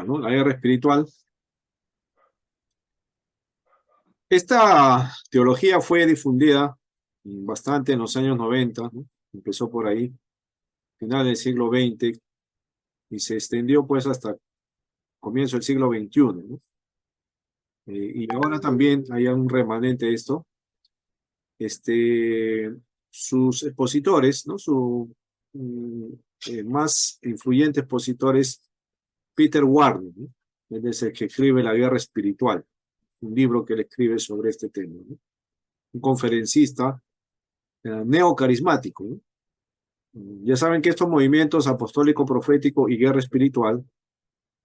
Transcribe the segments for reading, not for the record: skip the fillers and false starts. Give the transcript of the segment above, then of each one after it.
¿no? La guerra espiritual. Esta teología fue difundida bastante en los años 90, ¿no? Empezó por ahí, final del siglo XX, y se extendió pues hasta comienzo del siglo XXI, ¿no? Y ahora también hay un remanente de esto. Sus expositores, ¿no? Mm, más influyente expositor es Peter Warner, ¿no? Él es el que escribe La Guerra Espiritual, un libro que él escribe sobre este tema, ¿no? Un conferencista neocarismático, ¿no? Ya saben que estos movimientos apostólico, profético y guerra espiritual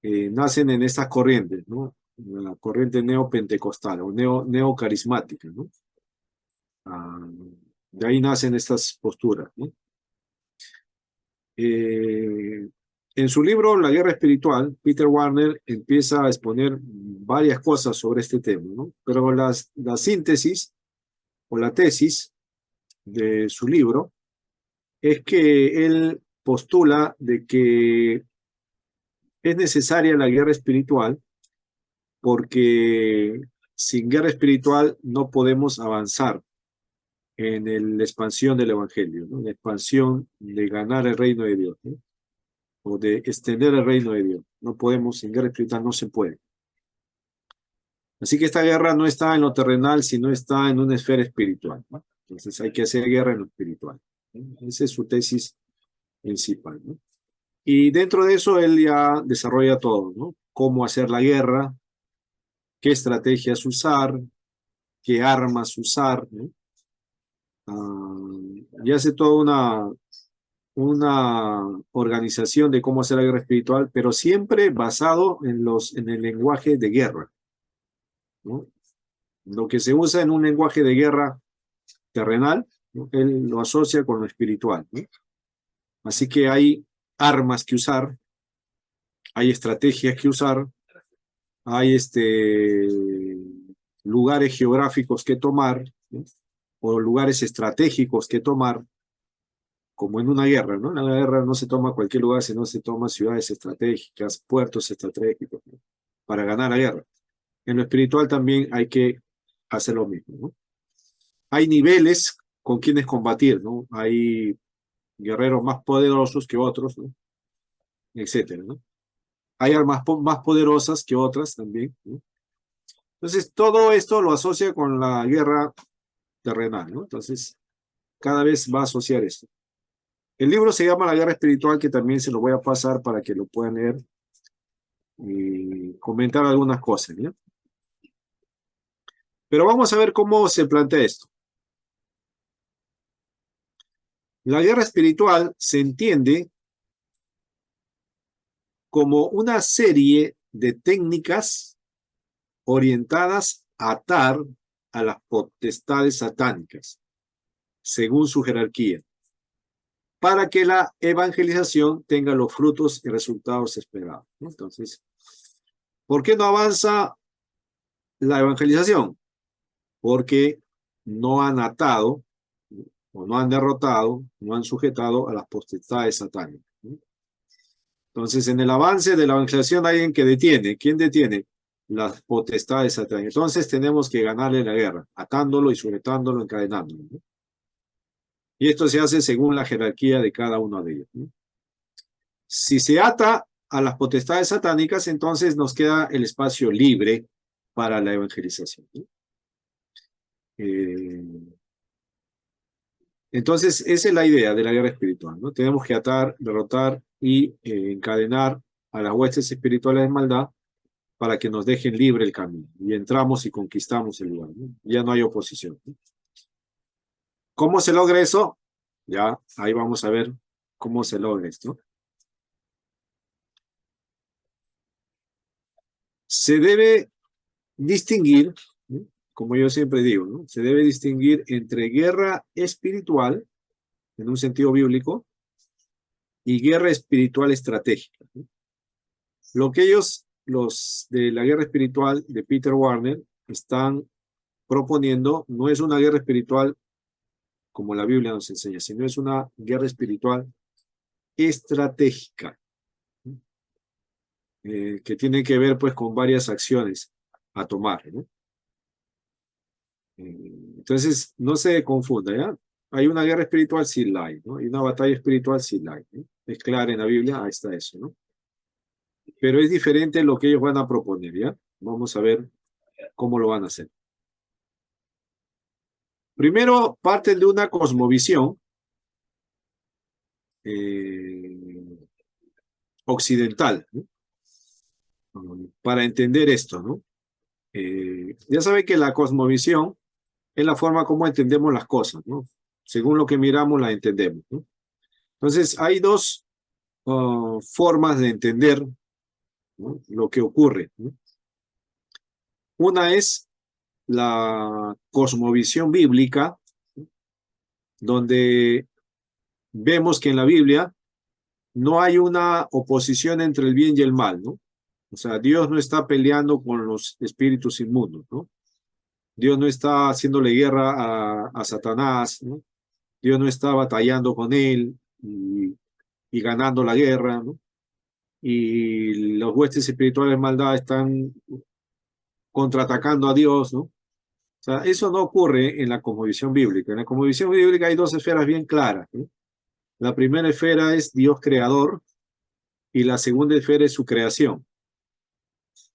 nacen en estas corrientes, ¿no? La corriente neopentecostal o neocarismática, ¿no? Ah, de ahí nacen estas posturas, ¿no? Eh, en su libro La Guerra Espiritual, Peter Warner empieza a exponer varias cosas sobre este tema, ¿no? Pero la síntesis o la tesis de su libro es que él postula de que es necesaria la guerra espiritual porque sin guerra espiritual no podemos avanzar en la expansión del Evangelio, ¿no? La expansión de ganar el reino de Dios, ¿no? O de extender el reino de Dios. No podemos, sin guerra espiritual no se puede. Así que esta guerra no está en lo terrenal, sino está en una esfera espiritual, ¿no? Entonces hay que hacer guerra en lo espiritual, ¿no? Esa es su tesis principal, ¿no? Y dentro de eso él ya desarrolla todo, ¿no? Cómo hacer la guerra, qué estrategias usar, qué armas usar, ¿no? Y hace toda una organización de cómo hacer la guerra espiritual, pero siempre basado en el lenguaje de guerra, ¿no? Lo que se usa en un lenguaje de guerra terrenal, ¿no? Él lo asocia con lo espiritual, ¿no? Así que hay armas que usar, hay estrategias que usar, hay lugares geográficos que tomar, ¿no? O lugares estratégicos que tomar, como en una guerra, ¿no? En una guerra no se toma cualquier lugar, sino se toma ciudades estratégicas, puertos estratégicos, ¿no? Para ganar la guerra. En lo espiritual también hay que hacer lo mismo, ¿no? Hay niveles con quienes combatir, ¿no? Hay guerreros más poderosos que otros, ¿no? Etcétera, ¿no? Hay armas más poderosas que otras también, ¿no? Entonces, todo esto lo asocia con la guerra terrenal, ¿no? Entonces, cada vez va a asociar esto. El libro se llama La Guerra Espiritual, que también se lo voy a pasar para que lo puedan leer y comentar algunas cosas, ¿no? Pero vamos a ver cómo se plantea esto. La guerra espiritual se entiende como una serie de técnicas orientadas a atar a las potestades satánicas, según su jerarquía, para que la evangelización tenga los frutos y resultados esperados, ¿no? Entonces, ¿por qué no avanza la evangelización? Porque no han atado o no han derrotado, no han sujetado a las potestades satánicas, ¿no? Entonces, en el avance de la evangelización hay alguien que detiene. ¿Quién detiene? Las potestades satánicas. Entonces tenemos que ganarle la guerra, atándolo y sujetándolo, encadenándolo, ¿no? Y esto se hace según la jerarquía de cada uno de ellos, ¿no? Si se ata a las potestades satánicas, entonces nos queda el espacio libre para la evangelización, ¿no? Eh, entonces, esa es la idea de la guerra espiritual, ¿no? Tenemos que atar, derrotar y encadenar a las huestes espirituales de maldad para que nos dejen libre el camino. Y entramos y conquistamos el lugar, ¿no? Ya no hay oposición, ¿no? ¿Cómo se logra eso? Ya, ahí vamos a ver cómo se logra esto. Se debe distinguir, ¿no? Como yo siempre digo, ¿no? Se debe distinguir entre guerra espiritual, en un sentido bíblico, y guerra espiritual estratégica, ¿no? Lo que ellos, los de la guerra espiritual de Peter Warner, están proponiendo no es una guerra espiritual como la Biblia nos enseña, sino es una guerra espiritual estratégica. que tiene que ver pues con varias acciones a tomar, ¿no? Entonces, no se confunda, ¿ya? Hay una guerra espiritual, sí la hay, ¿no? Hay una batalla espiritual, sí la hay, ¿no? Es clara en la Biblia, ahí está eso, ¿no? Pero es diferente lo que ellos van a proponer, ¿ya? Vamos a ver cómo lo van a hacer. Primero, parten de una cosmovisión eh, occidental, ¿no? Para entender esto, ¿no? Ya sabe que la cosmovisión es la forma como entendemos las cosas, ¿no? Según lo que miramos, la entendemos, ¿no? Entonces, hay dos formas de entender, ¿no?, lo que ocurre, ¿no? Una es la cosmovisión bíblica, ¿no?, donde vemos que en la Biblia no hay una oposición entre el bien y el mal, ¿no? O sea, Dios no está peleando con los espíritus inmundos, ¿no? Dios no está haciéndole guerra a Satanás, ¿no? Dios no está batallando con él y ganando la guerra, ¿no? Y los huestes espirituales de maldad están contraatacando a Dios, ¿no? O sea, eso no ocurre en la cosmovisión bíblica. En la cosmovisión bíblica hay dos esferas bien claras, ¿no? La primera esfera es Dios creador y la segunda esfera es su creación,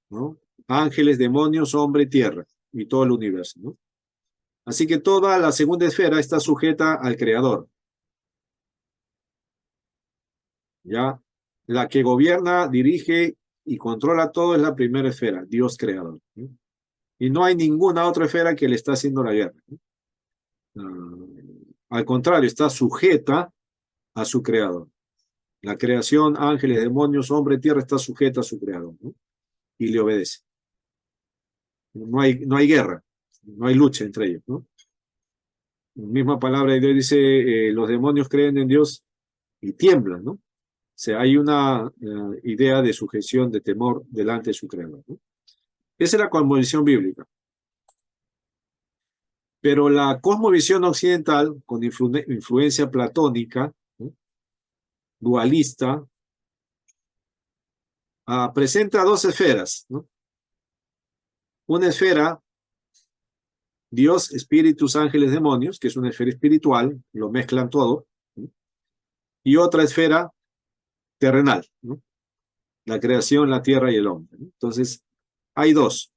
¿no? Ángeles, demonios, hombre, tierra y todo el universo, ¿no? Así que toda la segunda esfera está sujeta al creador, ¿ya? La que gobierna, dirige y controla todo es la primera esfera, Dios creador, ¿no? Y no hay ninguna otra esfera que le está haciendo la guerra, ¿no? Al contrario, está sujeta a su creador. La creación, ángeles, demonios, hombre, tierra, está sujeta a su creador, ¿no? Y le obedece. No hay guerra, no hay lucha entre ellos, ¿no? La misma palabra de Dios dice, los demonios creen en Dios y tiemblan, ¿no? O sea, hay una idea de sujeción, de temor delante de su creador, ¿no? Esa es la cosmovisión bíblica. Pero la cosmovisión occidental, con influencia platónica, ¿no?, dualista, presenta dos esferas, ¿no? Una esfera, Dios, espíritus, ángeles, demonios, que es una esfera espiritual, lo mezclan todo, ¿no? Y otra esfera terrenal, ¿no? La creación, la tierra y el hombre, ¿no? Entonces, hay dos.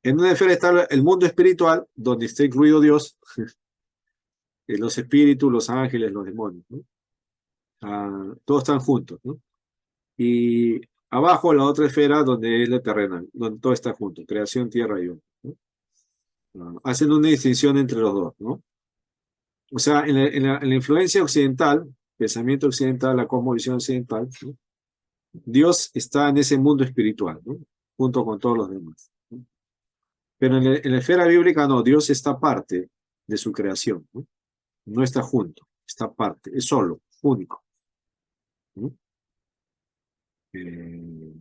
En una esfera está el mundo espiritual, donde está incluido Dios, los espíritus, los ángeles, los demonios, ¿no? Todos están juntos, ¿no? Y abajo la otra esfera donde es la terrenal, donde todo está junto, creación, tierra y hombre, ¿no? Hacen una distinción entre los dos, ¿no? O sea, en la influencia occidental, pensamiento occidental, la cosmovisión occidental, ¿no?, Dios está en ese mundo espiritual, ¿no?, junto con todos los demás, ¿no? Pero en la esfera bíblica no, Dios está aparte de su creación, ¿no? No está junto, está aparte, es solo, único, ¿no? Eh,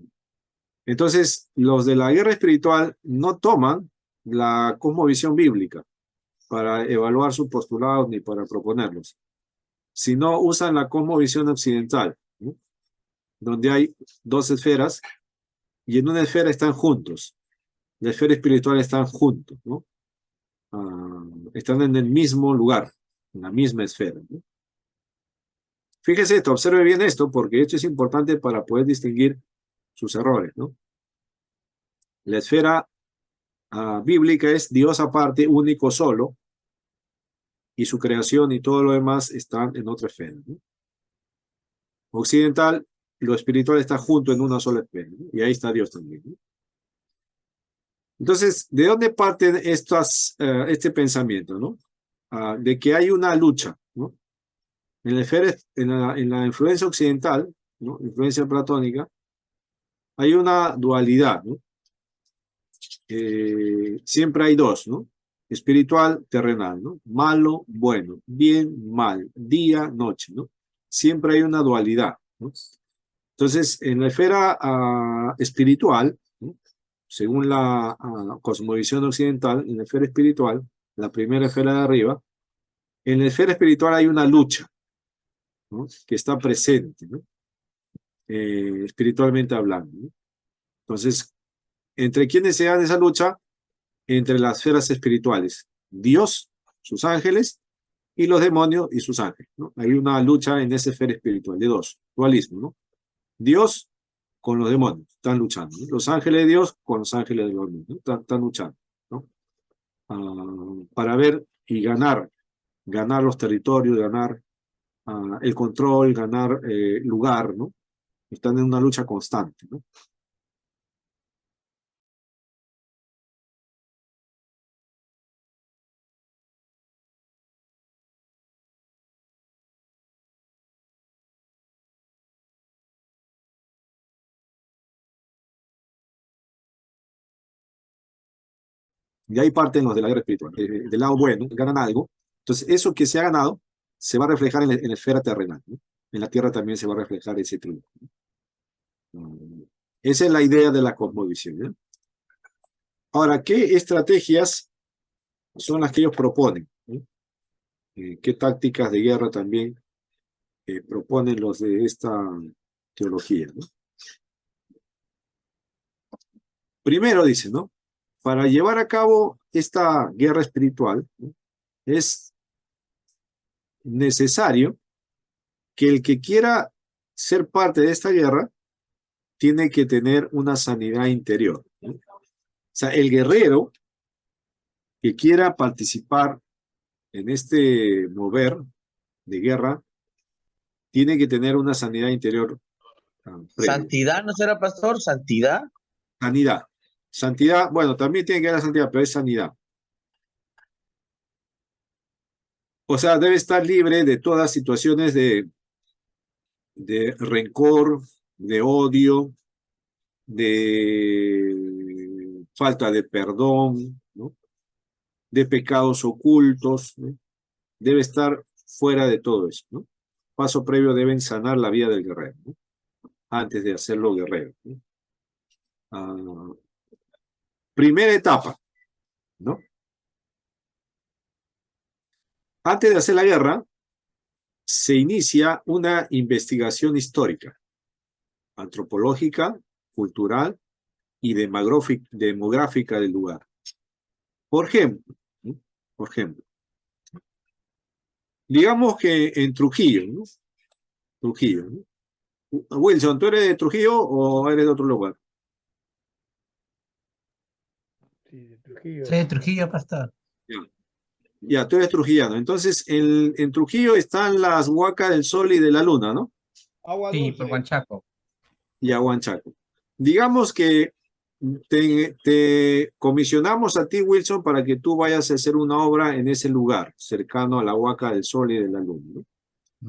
entonces, los de la guerra espiritual no toman la cosmovisión bíblica para evaluar sus postulados ni para proponerlos, sino usan la cosmovisión occidental, ¿no?, donde hay dos esferas y en una esfera están juntos, la esfera espiritual están juntos, ¿no? Están en el mismo lugar, en la misma esfera, ¿no? Fíjese esto, observe bien esto, porque esto es importante para poder distinguir sus errores, ¿no? La esfera bíblica es Dios aparte, único, solo, y su creación y todo lo demás están en otra esfera, ¿no? Occidental, lo espiritual está junto en una sola esfera, ¿no? Y ahí está Dios también, ¿no? Entonces, ¿de dónde parte este pensamiento, ¿no? De que hay una lucha, ¿no? En la influencia occidental, ¿no?, influencia platónica, hay una dualidad, ¿no? Siempre hay dos, ¿no? Espiritual, terrenal, ¿no? Malo, bueno, bien, mal, día, noche, ¿no? Siempre hay una dualidad, ¿no? Entonces, en la esfera espiritual, ¿no?, según la cosmovisión occidental, en la esfera espiritual, la primera esfera de arriba, en la esfera espiritual hay una lucha, ¿no?, que está presente, ¿no? espiritualmente hablando, ¿no? Entonces, ¿entre quiénes se dan esa lucha? Entre las esferas espirituales. Dios, sus ángeles, y los demonios y sus ángeles, ¿no? Hay una lucha en esa esfera espiritual, de dos, dualismo, ¿no? Dios con los demonios, están luchando, ¿no? Los ángeles de Dios con los ángeles de los demonios, ¿no? Están luchando, ¿no? Para ver y ganar los territorios, ganar el control, ganar lugar, ¿no? Están en una lucha constante, ¿no? Y ahí parten los de la guerra espiritual, del lado bueno, ganan algo. Entonces, eso que se ha ganado se va a reflejar en la esfera terrenal, ¿no? En la tierra también se va a reflejar ese triunfo, ¿no? Esa es la idea de la cosmovisión, ¿no? Ahora, ¿qué estrategias son las que ellos proponen, ¿no? ¿Qué tácticas de guerra también proponen los de esta teología, ¿no? Primero dice, ¿no? Para llevar a cabo esta guerra espiritual, ¿no? Es necesario que el que quiera ser parte de esta guerra tiene que tener una sanidad interior, ¿no? O sea, el guerrero que quiera participar en este mover de guerra tiene que tener una sanidad interior previa. ¿Santidad no será, pastor? ¿Santidad? Sanidad. Santidad, bueno, también tiene que haber santidad, pero es sanidad. O sea, debe estar libre de todas situaciones de rencor, de odio, de falta de perdón, ¿no? De pecados ocultos, ¿no? Debe estar fuera de todo eso, ¿no? Paso previo deben sanar la vida del guerrero, ¿no? Antes de hacerlo guerrero, ¿no? Primera etapa, ¿no? Antes de hacer la guerra, se inicia una investigación histórica, antropológica, cultural y demográfica del lugar. Por ejemplo, ¿no? Por ejemplo, digamos que en Trujillo, ¿no? Trujillo, ¿no? Wilson, ¿tú eres de Trujillo o eres de otro lugar? Sí, de Trujillo. Sí, Trujillo, pastor. Ya, ya, tú eres trujillano. Entonces, en Trujillo están las huacas del sol y de la luna, ¿no? Agua Sí, dulce. por Huanchaco. Y Aguanchaco. Digamos que te comisionamos a ti, Wilson, para que tú vayas a hacer una obra en ese lugar, cercano a la huaca del sol y de la luna, ¿no?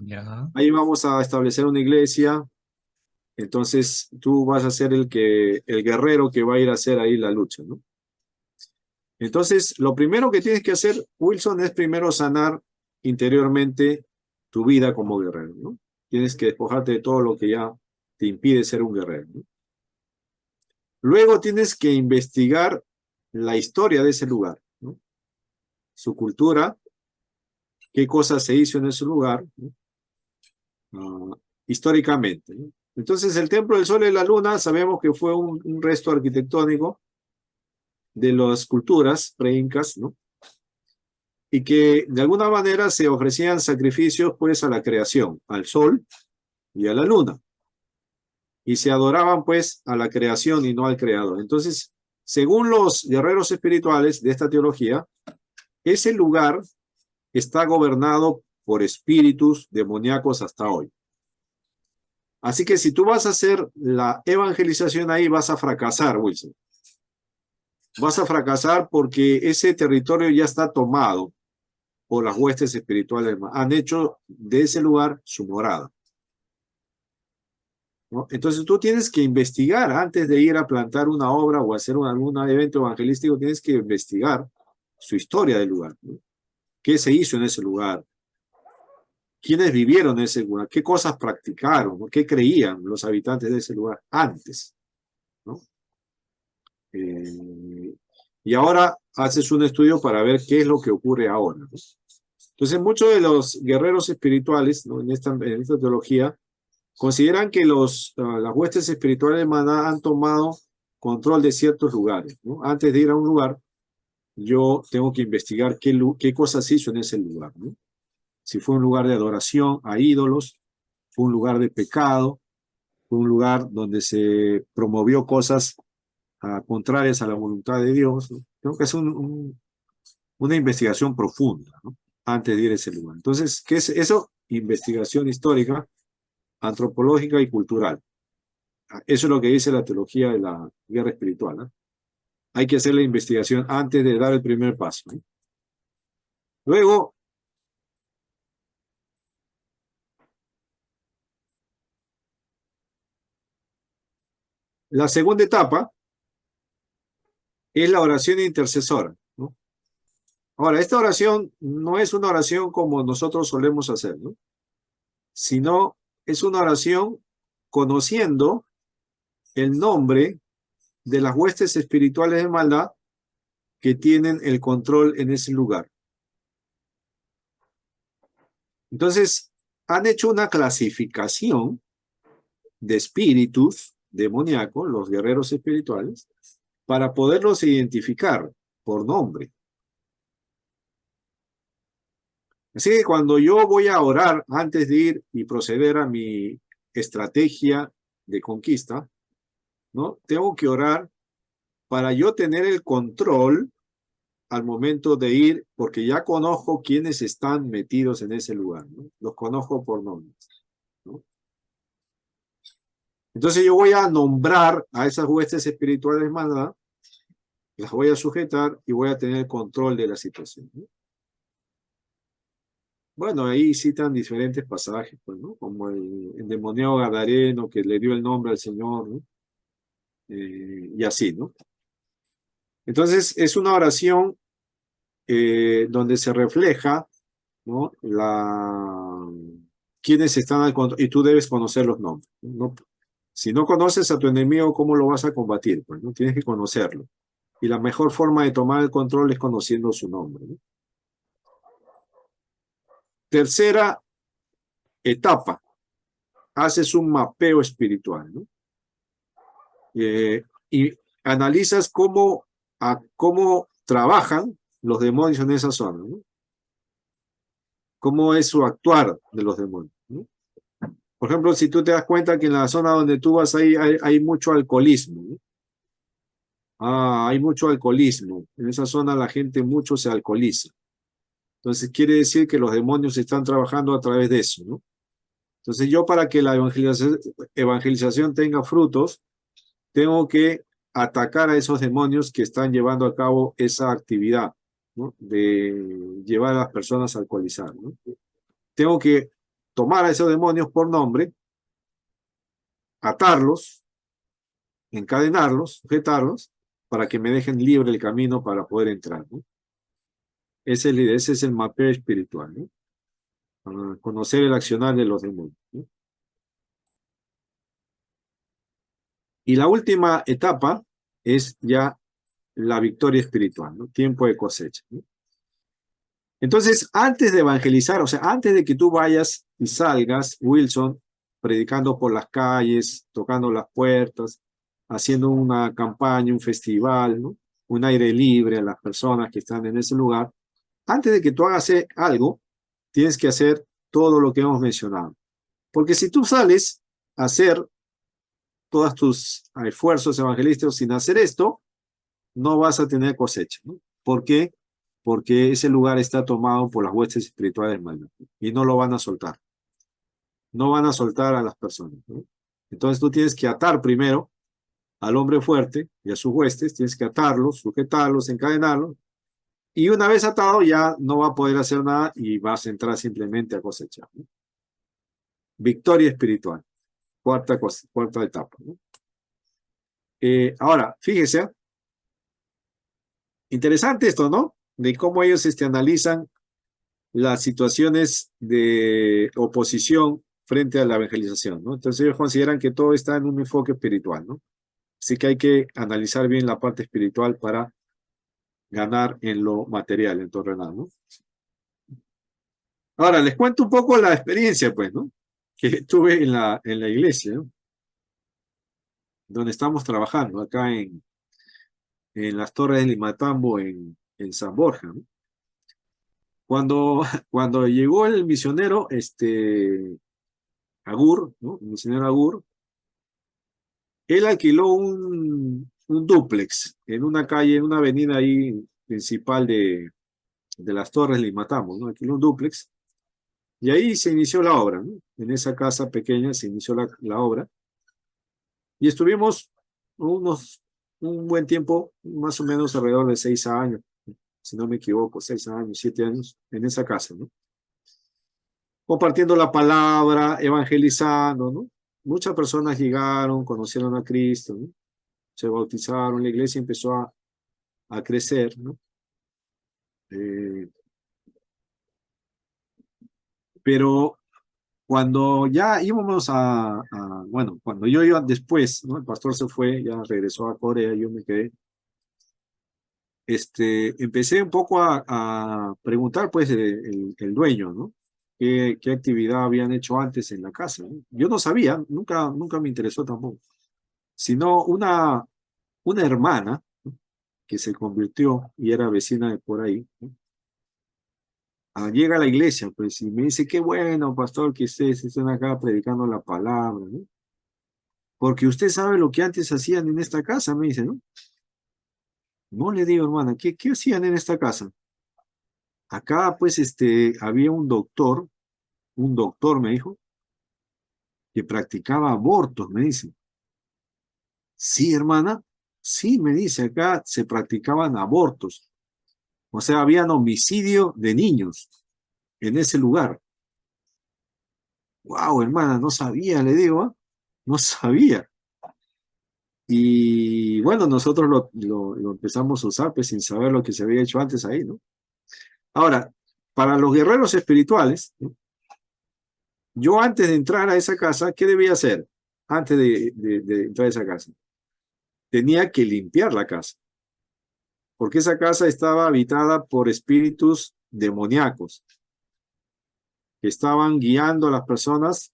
Ya. Ahí vamos a establecer una iglesia. Entonces tú vas a ser el guerrero que va a ir a hacer ahí la lucha, ¿no? Entonces, lo primero que tienes que hacer, Wilson, es primero sanar interiormente tu vida como guerrero, ¿no? Tienes que despojarte de todo lo que ya te impide ser un guerrero, ¿no? Luego tienes que investigar la historia de ese lugar, ¿no? Su cultura, qué cosas se hizo en ese lugar, ¿no? Históricamente, ¿no? Entonces, el Templo del Sol y la Luna sabemos que fue un resto arquitectónico de las culturas pre-incas, ¿no? Y que de alguna manera se ofrecían sacrificios pues a la creación, al sol y a la luna. Y se adoraban pues a la creación y no al creador. Entonces, según los guerreros espirituales de esta teología, ese lugar está gobernado por espíritus demoníacos hasta hoy. Así que si tú vas a hacer la evangelización ahí, vas a fracasar, Wilson. Vas a fracasar porque ese territorio ya está tomado por las huestes espirituales. Han hecho de ese lugar su morada, ¿no? Entonces tú tienes que investigar antes de ir a plantar una obra o hacer algún evento evangelístico, tienes que investigar su historia del lugar, ¿no? ¿Qué se hizo en ese lugar? ¿Quiénes vivieron en ese lugar? ¿Qué cosas practicaron? ¿No? ¿Qué creían los habitantes de ese lugar antes, ¿no? Y ahora haces un estudio para ver qué es lo que ocurre ahora, ¿no? Entonces, muchos de los guerreros espirituales, ¿no? en esta teología, consideran que las huestes espirituales de Maná han tomado control de ciertos lugares, ¿no? Antes de ir a un lugar, yo tengo que investigar qué cosas hizo en ese lugar, ¿no? Si fue un lugar de adoración a ídolos, fue un lugar de pecado, fue un lugar donde se promovió cosas contrarias a la voluntad de Dios, ¿no? Tengo que hacer una investigación profunda, ¿no? Antes de ir a ese lugar. Entonces, ¿qué es eso? Investigación histórica, antropológica y cultural. Eso es lo que dice la teología de la guerra espiritual, ¿no? Hay que hacer la investigación antes de dar el primer paso, ¿no? Luego, la segunda etapa es la oración intercesora, ¿no? Ahora, esta oración no es una oración como nosotros solemos hacer, ¿no? Sino es una oración conociendo el nombre de las huestes espirituales de maldad que tienen el control en ese lugar. Entonces, han hecho una clasificación de espíritus demoníacos, los guerreros espirituales, para poderlos identificar por nombre. Así que cuando yo voy a orar antes de ir y proceder a mi estrategia de conquista, ¿no? Tengo que orar para yo tener el control al momento de ir, porque ya conozco quiénes están metidos en ese lugar, ¿no? Los conozco por nombres, ¿no? Entonces yo voy a nombrar a esas huestes espirituales malas, las voy a sujetar y voy a tener el control de la situación, ¿no? Bueno, ahí citan diferentes pasajes, pues, ¿no? Como el endemoniado gadareno que le dio el nombre al Señor, ¿no? Y así, ¿no? Entonces es una oración donde se refleja, ¿no? Quiénes están al control, y tú debes conocer los nombres, ¿no? Si no conoces a tu enemigo, ¿cómo lo vas a combatir? Pues, ¿no? Tienes que conocerlo. Y la mejor forma de tomar el control es conociendo su nombre, ¿no? Tercera etapa, haces un mapeo espiritual, ¿no? Y analizas cómo trabajan los demonios en esa zona, ¿no? Cómo es su actuar de los demonios, ¿no? Por ejemplo, si tú te das cuenta que en la zona donde tú vas hay mucho alcoholismo, ¿no? Hay mucho alcoholismo. En esa zona la gente mucho se alcoholiza. Entonces quiere decir que los demonios están trabajando a través de eso, ¿no? Entonces yo, para que la evangelización tenga frutos, tengo que atacar a esos demonios que están llevando a cabo esa actividad, ¿no? De llevar a las personas a alcoholizar, ¿no? Tengo que tomar a esos demonios por nombre, atarlos, encadenarlos, sujetarlos, para que me dejen libre el camino para poder entrar, ¿no? Ese es el mapeo espiritual, ¿no? Para conocer el accionar de los demonios, ¿no? Y la última etapa es ya la victoria espiritual, ¿no? Tiempo de cosecha, ¿no? Entonces, antes de evangelizar, o sea, antes de que tú vayas y salgas, Wilson, predicando por las calles, tocando las puertas, haciendo una campaña, un festival, ¿no? Un aire libre a las personas que están en ese lugar, antes de que tú hagas algo, tienes que hacer todo lo que hemos mencionado. Porque si tú sales a hacer todos tus esfuerzos evangelísticos sin hacer esto, no vas a tener cosecha, ¿no? ¿Por qué? Porque ese lugar está tomado por las huestes espirituales malas y no lo van a soltar. No van a soltar a las personas, ¿no? Entonces tú tienes que atar primero al hombre fuerte y a sus huestes, tienes que atarlos, sujetarlos, encadenarlos, y una vez atado ya no va a poder hacer nada y vas a entrar simplemente a cosechar, ¿no? Victoria espiritual, cuarta etapa, ¿no? Ahora, fíjese, interesante esto, ¿no? De cómo ellos analizan las situaciones de oposición frente a la evangelización, ¿no? Entonces ellos consideran que todo está en un enfoque espiritual, ¿no? Así que hay que analizar bien la parte espiritual para ganar en lo material, en terrenal, ¿no? Ahora, les cuento un poco la experiencia, pues, ¿no? que tuve en la iglesia, ¿no? Donde estamos trabajando, acá en las Torres de Limatambo, en San Borja, ¿no? Cuando, cuando llegó el misionero, Agur, ¿no? El misionero Agur, él alquiló un dúplex en una calle, en una avenida ahí principal de las Torres de Limatambo, ¿no? Alquiló un dúplex. Y ahí se inició la obra, ¿no? En esa casa pequeña se inició la obra. Y estuvimos un buen tiempo, más o menos alrededor de 6 años, si no me equivoco, 6 años, 7 años, en esa casa, ¿no? Compartiendo la palabra, evangelizando, ¿no? Muchas personas llegaron, conocieron a Cristo, ¿no? Se bautizaron, la iglesia empezó a crecer, ¿no? Eh, pero cuando ya íbamos bueno, cuando yo iba después, ¿no? El pastor se fue, ya regresó a Corea, yo me quedé. Empecé un poco a preguntar, pues, el dueño, ¿no? ¿Qué actividad habían hecho antes en la casa, ¿no? Yo no sabía, nunca me interesó tampoco, sino una hermana, ¿no? Que se convirtió y era vecina de por ahí, ¿no? Llega a la iglesia, pues, y me dice, qué bueno, pastor, que ustedes estén acá predicando la palabra, ¿no? Porque usted sabe lo que antes hacían en esta casa, me dice, ¿no? No, le digo, hermana, ¿qué hacían en esta casa? Acá, pues, había un doctor me dijo, que practicaba abortos, me dice. Sí, hermana, sí, me dice, acá se practicaban abortos. O sea, habían homicidio de niños en ese lugar. Wow, hermana, no sabía, le digo, ¿ah? No sabía. Y bueno, nosotros lo empezamos a usar, pues sin saber lo que se había hecho antes ahí, ¿no? Ahora, para los guerreros espirituales, ¿no? Yo antes de entrar a esa casa, ¿qué debía hacer? Antes de entrar a esa casa. Tenía que limpiar la casa, porque esa casa estaba habitada por espíritus demoníacos que estaban guiando a las personas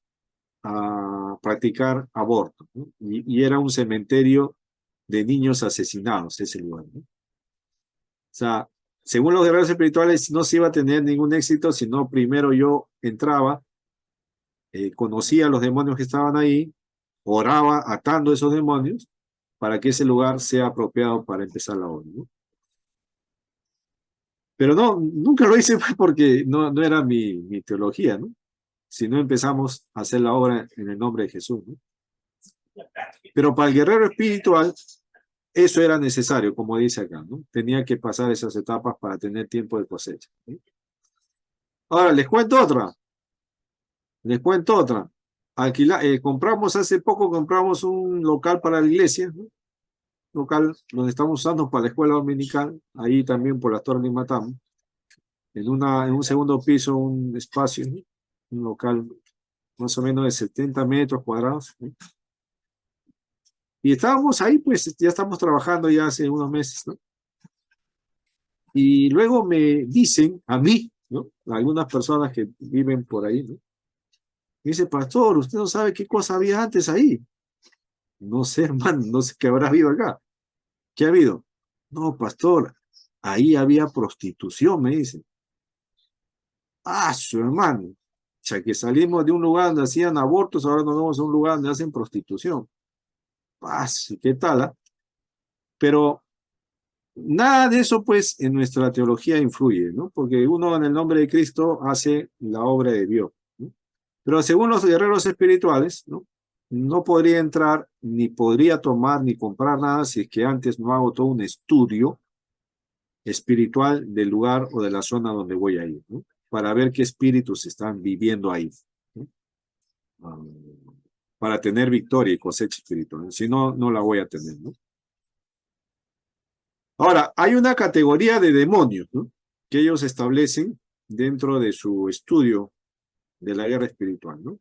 a practicar aborto, ¿no? Y era un cementerio de niños asesinados ese lugar, ¿no? O sea, según los guerreros espirituales no se iba a tener ningún éxito si no primero yo entraba, conocía a los demonios que estaban ahí, oraba atando a esos demonios para que ese lugar sea apropiado para empezar la obra, ¿no? Pero no, nunca lo hice porque no era mi teología, ¿no? Si no empezamos a hacer la obra en el nombre de Jesús, ¿no? Pero para el guerrero espiritual, eso era necesario, como dice acá, ¿no? Tenía que pasar esas etapas para tener tiempo de cosecha, ¿no? Ahora, les cuento otra. Compramos hace poco, compramos un local para la iglesia, ¿no? Local donde estamos usando para la escuela dominical, ahí también por la Torre de Matam, en un segundo piso, un espacio, ¿no? Un local más o menos de 70 metros cuadrados, ¿no? Y estábamos ahí, pues ya estamos trabajando ya hace unos meses, ¿no? Y luego me dicen a mí, ¿no? Algunas personas que viven por ahí, ¿no? Me dice, pastor, usted no sabe qué cosa había antes ahí. No sé, hermano, no sé qué habrá habido acá. ¿Qué ha habido? No, pastor, ahí había prostitución, me dicen. Ah, su hermano. O sea, que salimos de un lugar donde hacían abortos, ahora nos vamos a un lugar donde hacen prostitución. Ah, ¿qué tal? ¿Ah? Pero nada de eso, pues, en nuestra teología influye, ¿no? Porque uno en el nombre de Cristo hace la obra de Dios, ¿no? Pero según los guerreros espirituales, ¿no? No podría entrar, ni podría tomar, ni comprar nada si es que antes no hago todo un estudio espiritual del lugar o de la zona donde voy a ir, ¿no? Para ver qué espíritus están viviendo ahí, ¿no? Ah, para tener victoria y cosecha espiritual. Si no, no la voy a tener, ¿no? Ahora, hay una categoría de demonios, ¿no? Que ellos establecen dentro de su estudio de la guerra espiritual, ¿no?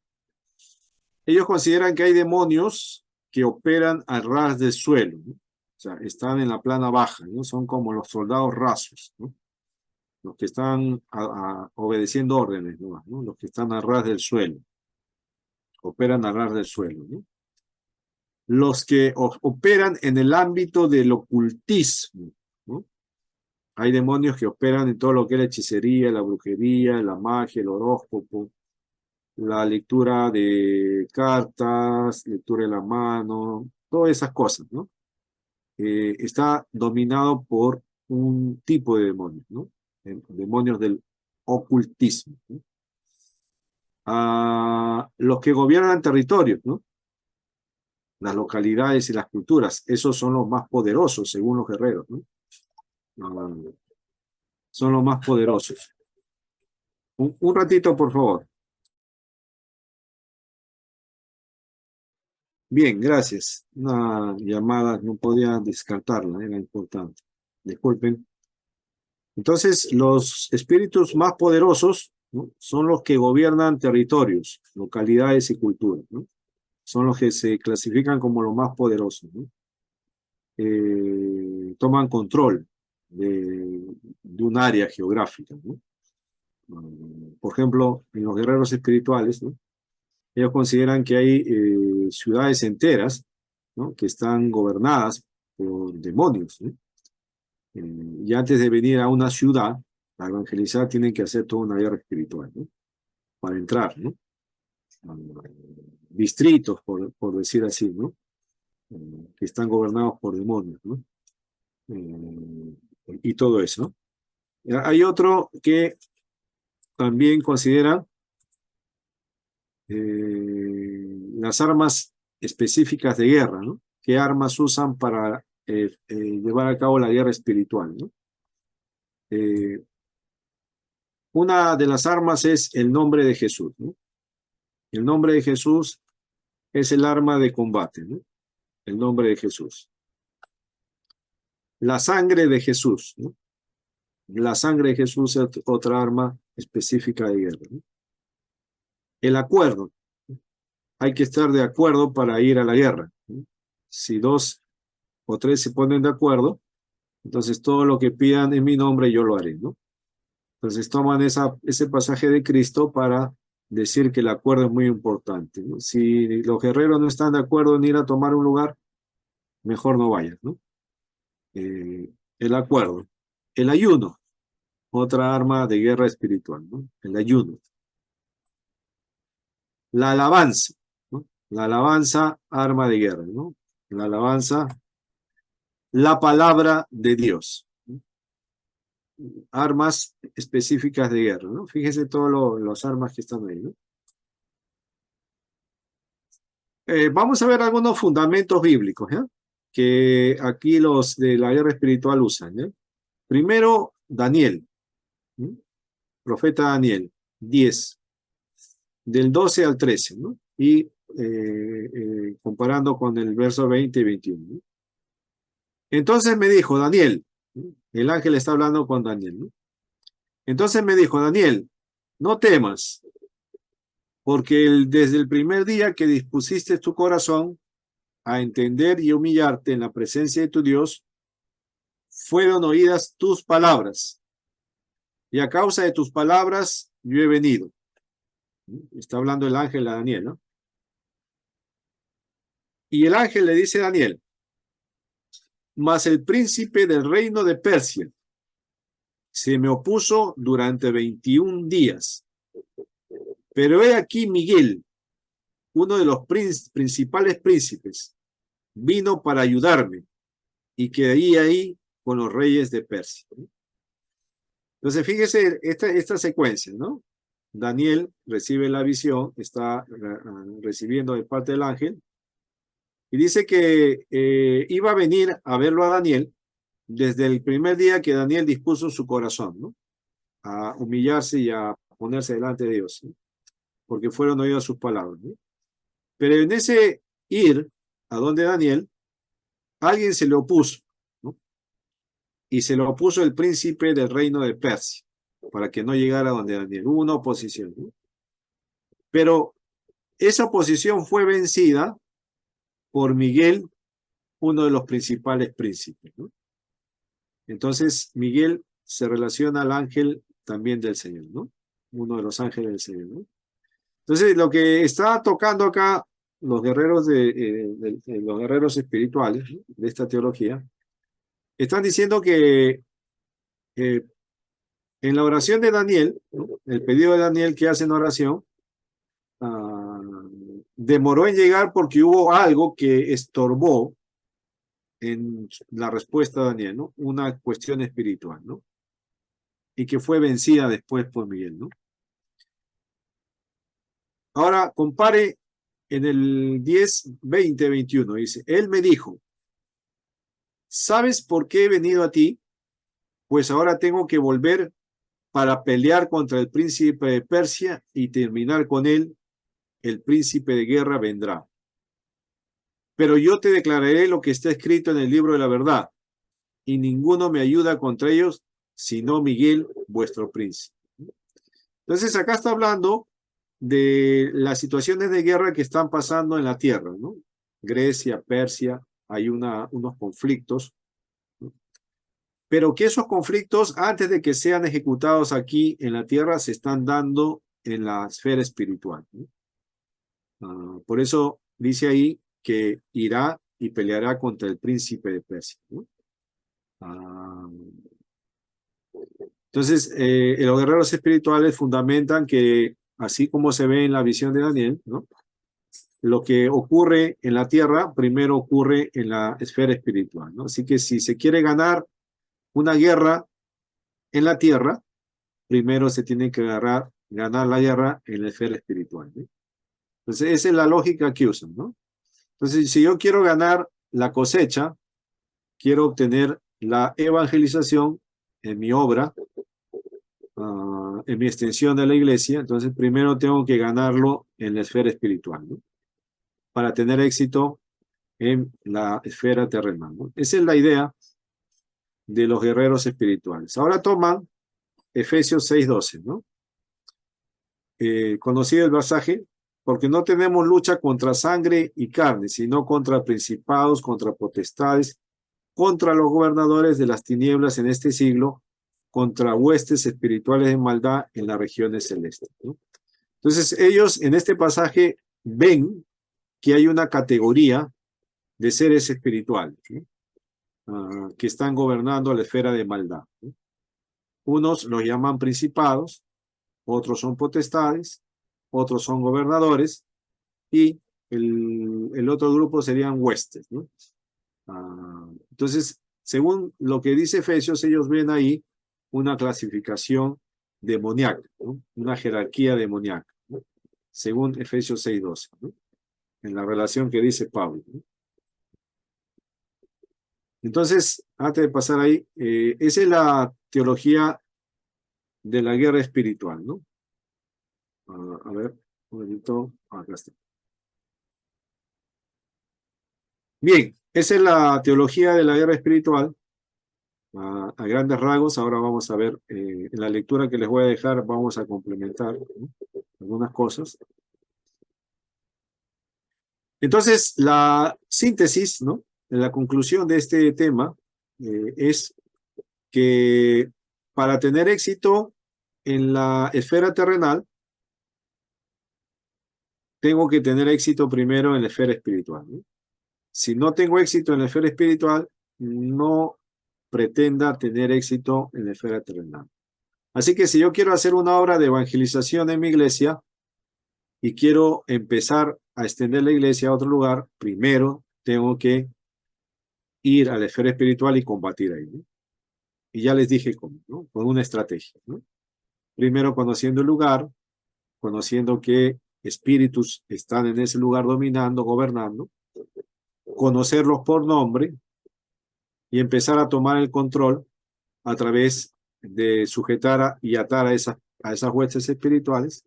Ellos consideran que hay demonios que operan al ras del suelo, ¿no? O sea, están en la plana baja, ¿no? Son como los soldados rasos, ¿no? Los que están obedeciendo órdenes, ¿no? Los que están a ras del suelo. operan a ras del suelo, ¿no? Los que operan en el ámbito del ocultismo, ¿no? Hay demonios que operan en todo lo que es la hechicería, la brujería, la magia, el horóscopo, la lectura de cartas, lectura de la mano, todas esas cosas, ¿no? Está dominado por un tipo de demonios, ¿no? Demonios del ocultismo, ¿no? Los que gobiernan territorios, ¿no? Las localidades y las culturas, esos son los más poderosos según los guerreros, ¿no? Son los más poderosos. Un ratito, por favor. Bien, gracias. Una llamada, no podía descartarla, era importante. Disculpen. Entonces, los espíritus más poderosos, ¿no? Son los que gobiernan territorios, localidades y culturas, ¿no? Son los que se clasifican como los más poderosos, ¿no? Toman control de un área geográfica, ¿no? Por ejemplo, en los guerreros espirituales, ¿no? Ellos consideran que hay ciudades enteras, ¿no? Que están gobernadas por demonios, ¿no? Y antes de venir a una ciudad a evangelizar, tienen que hacer toda una guerra espiritual, ¿no? Para entrar, ¿no? Distritos, por decir así, ¿no? Que están gobernados por demonios, ¿no? Y todo eso, ¿no? Hay otro que también considera las armas específicas de guerra, ¿no? ¿Qué armas usan para llevar a cabo la guerra espiritual, ¿no? Una de las armas es el nombre de Jesús, ¿no? El nombre de Jesús es el arma de combate, ¿no? El nombre de Jesús. La sangre de Jesús, ¿no? La sangre de Jesús es otra arma específica de guerra, ¿no? El acuerdo. Hay que estar de acuerdo para ir a la guerra, ¿no? Si 2 o 3 se ponen de acuerdo, entonces todo lo que pidan en mi nombre yo lo haré, ¿no? Entonces toman ese pasaje de Cristo para decir que el acuerdo es muy importante, ¿no? Si los guerreros no están de acuerdo en ir a tomar un lugar, mejor no vayan, ¿no? El acuerdo. El ayuno, otra arma de guerra espiritual, ¿no? El ayuno. La alabanza, ¿no? La alabanza, arma de guerra, ¿no? La alabanza, la palabra de Dios, ¿no? Armas específicas de guerra, ¿no? Fíjense todas las armas que están ahí, ¿no? Vamos a ver algunos fundamentos bíblicos, ¿ya? Que aquí los de la guerra espiritual usan, ¿ya? Primero, Daniel, ¿no? Profeta Daniel, 10, del 12 al 13, ¿no? Y comparando con el verso 20 y 21, ¿no? Entonces me dijo, Daniel, ¿no? El ángel está hablando con Daniel, ¿no? Entonces me dijo, Daniel, no temas, porque desde el primer día que dispusiste tu corazón a entender y humillarte en la presencia de tu Dios, fueron oídas tus palabras, y a causa de tus palabras yo he venido. Está hablando el ángel a Daniel, ¿no? Y el ángel le dice a Daniel, mas el príncipe del reino de Persia se me opuso durante 21 días. Pero he aquí Miguel, uno de los principales príncipes, vino para ayudarme y quedé ahí con los reyes de Persia. Entonces, fíjese esta secuencia, ¿no? Daniel recibe la visión, está recibiendo de parte del ángel, y dice que iba a venir a verlo a Daniel desde el primer día que Daniel dispuso su corazón, ¿no? A humillarse y a ponerse delante de Dios, ¿no? Porque fueron oídas sus palabras, ¿no? Pero en ese ir a donde Daniel, alguien se le opuso, ¿no? Y se lo opuso el príncipe del reino de Persia, para que no llegara a donde Daniel. Hubo una oposición, ¿no? Pero esa oposición fue vencida por Miguel, uno de los principales príncipes, ¿no? Entonces, Miguel se relaciona al ángel también del Señor, ¿no? Uno de los ángeles del Señor, ¿no? Entonces, lo que está tocando acá los guerreros los guerreros espirituales, ¿no?, de esta teología, están diciendo que en la oración de Daniel, ¿no?, el pedido de Daniel que hace en oración, demoró en llegar porque hubo algo que estorbó en la respuesta de Daniel, ¿no? Una cuestión espiritual, ¿no? Y que fue vencida después por Miguel, ¿no? Ahora compare en el 10, 20, 21, dice, él me dijo, ¿sabes por qué he venido a ti? Pues ahora tengo que volver para pelear contra el príncipe de Persia y terminar con él. El príncipe de guerra vendrá. Pero yo te declararé lo que está escrito en el libro de la verdad, y ninguno me ayuda contra ellos, sino Miguel, vuestro príncipe. Entonces acá está hablando de las situaciones de guerra que están pasando en la tierra, ¿no? Grecia, Persia, hay unos conflictos, ¿no? Pero que esos conflictos, antes de que sean ejecutados aquí en la tierra, se están dando en la esfera espiritual, ¿no? Por eso dice ahí que irá y peleará contra el príncipe de Persia, ¿no? Entonces, los guerreros espirituales fundamentan que, así como se ve en la visión de Daniel, ¿no?, lo que ocurre en la tierra, primero ocurre en la esfera espiritual, ¿no? Así que si se quiere ganar una guerra en la tierra, primero se tiene que ganar la guerra en la esfera espiritual, ¿no? Entonces, esa es la lógica que usan, ¿no? Entonces, si yo quiero ganar la cosecha, quiero obtener la evangelización en mi obra, en mi extensión de la iglesia, entonces primero tengo que ganarlo en la esfera espiritual, ¿no?, para tener éxito en la esfera terrenal, ¿no? Esa es la idea de los guerreros espirituales. Ahora toman Efesios 6:12, ¿no? Conocido el pasaje, porque no tenemos lucha contra sangre y carne, sino contra principados, contra potestades, contra los gobernadores de las tinieblas en este siglo, contra huestes espirituales de maldad en las regiones celestes, ¿no? Entonces ellos en este pasaje ven que hay una categoría de seres espirituales, ¿no?, que están gobernando la esfera de maldad, ¿no? Unos los llaman principados, otros son potestades, otros son gobernadores, y el otro grupo serían huestes, ¿no? Entonces, según lo que dice Efesios, ellos ven ahí una clasificación demoníaca, ¿no?, una jerarquía demoníaca, ¿no?, según Efesios 6:12, ¿no?, en la relación que dice Pablo, ¿no? Entonces, antes de pasar ahí, esa es la teología de la guerra espiritual, ¿no? A ver, un momento, acá está. Bien, esa es la teología de la guerra espiritual, a grandes rasgos. Ahora vamos a ver, en la lectura que les voy a dejar, vamos a complementar, ¿no?, algunas cosas. Entonces, la síntesis, ¿no?, la conclusión de este tema es que para tener éxito en la esfera terrenal, tengo que tener éxito primero en la esfera espiritual, ¿no? Si no tengo éxito en la esfera espiritual, no pretenda tener éxito en la esfera terrenal. Así que si yo quiero hacer una obra de evangelización en mi iglesia y quiero empezar a extender la iglesia a otro lugar, primero tengo que ir a la esfera espiritual y combatir ahí, ¿no? Y ya les dije cómo, ¿no?, con una estrategia, ¿no? Primero conociendo el lugar, conociendo qué espíritus están en ese lugar dominando, gobernando, conocerlos por nombre y empezar a tomar el control a través de sujetar y atar a esas huestes espirituales,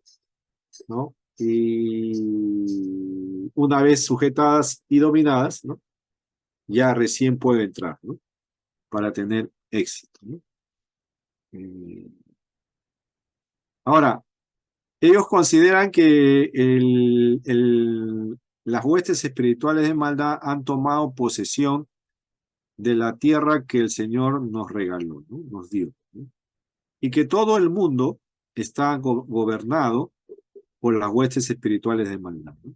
¿no? Y una vez sujetadas y dominadas, ¿no?, ya recién puedo entrar, ¿no?, para tener éxito, ¿no? Ahora, ellos consideran que las huestes espirituales de maldad han tomado posesión de la tierra que el Señor nos regaló, ¿no?, nos dio, ¿no?, y que todo el mundo está gobernado por las huestes espirituales de maldad, ¿no?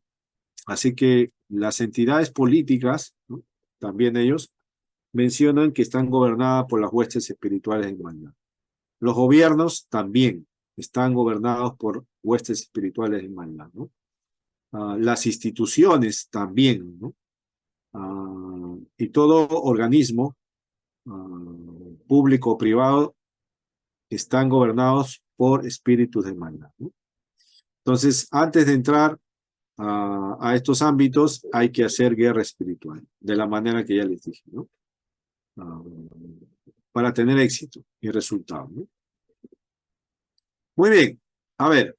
Así que las entidades políticas, ¿no? También ellos mencionan que están gobernadas por las huestes espirituales de maldad. Los gobiernos también están gobernados por huestes espirituales de maldad, ¿no? Las instituciones también, ¿no? Y todo organismo público o privado están gobernados por espíritus de maldad, ¿no? Entonces, antes de entrar a estos ámbitos, hay que hacer guerra espiritual, de la manera que ya les dije, ¿no? Para tener éxito y resultado, ¿no? Muy bien, a ver,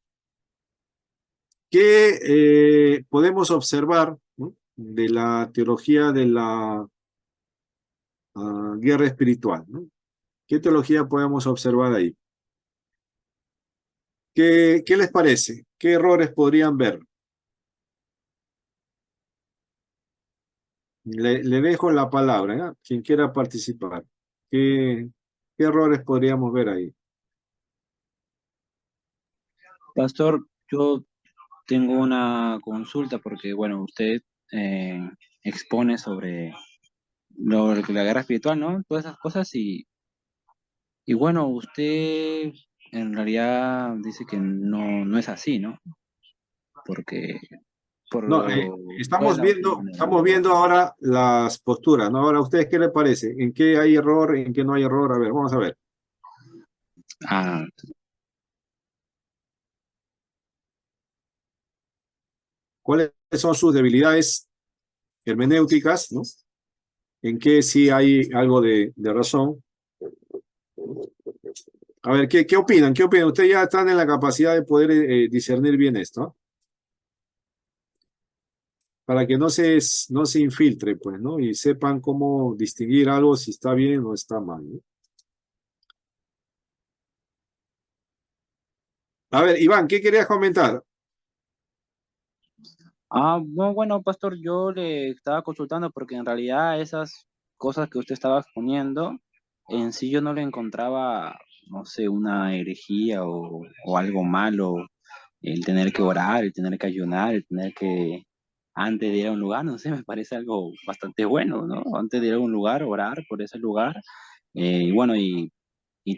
¿qué podemos observar, ¿no? De la teología de la guerra espiritual, ¿no? ¿Qué teología podemos observar ahí? ¿Qué les parece? ¿Qué errores podrían ver? Le dejo la palabra, ¿eh? Quien quiera participar. ¿Qué errores podríamos ver ahí? Pastor, yo tengo una consulta porque, bueno, usted eh, expone sobre la guerra espiritual, ¿no? Todas esas cosas y bueno, usted en realidad dice que no es así, ¿no? Porque por No, ¿cuál es la opinión? estamos viendo ahora las posturas, ¿no? Ahora, ¿a ustedes qué les parece? ¿En qué hay error? ¿En qué no hay error? A ver, vamos a ver. Ah, ¿Cuáles son sus debilidades hermenéuticas, ¿no? ¿En qué sí hay algo de razón? A ver, ¿qué opinan? ¿Qué opinan? Ustedes ya están en la capacidad de poder discernir bien esto, ¿no? Para que no se infiltre, pues, ¿no? Y sepan cómo distinguir algo si está bien o está mal, ¿no? A ver, Iván, ¿qué querías comentar? no, bueno, pastor, yo le estaba consultando porque en realidad esas cosas que usted estaba exponiendo, en sí yo no le encontraba, no sé, una herejía o algo malo, el tener que orar, el tener que ayunar, el tener que, antes de ir a un lugar, no sé, me parece algo bastante bueno, ¿no? Antes de ir a un lugar, orar por ese lugar. Y bueno, y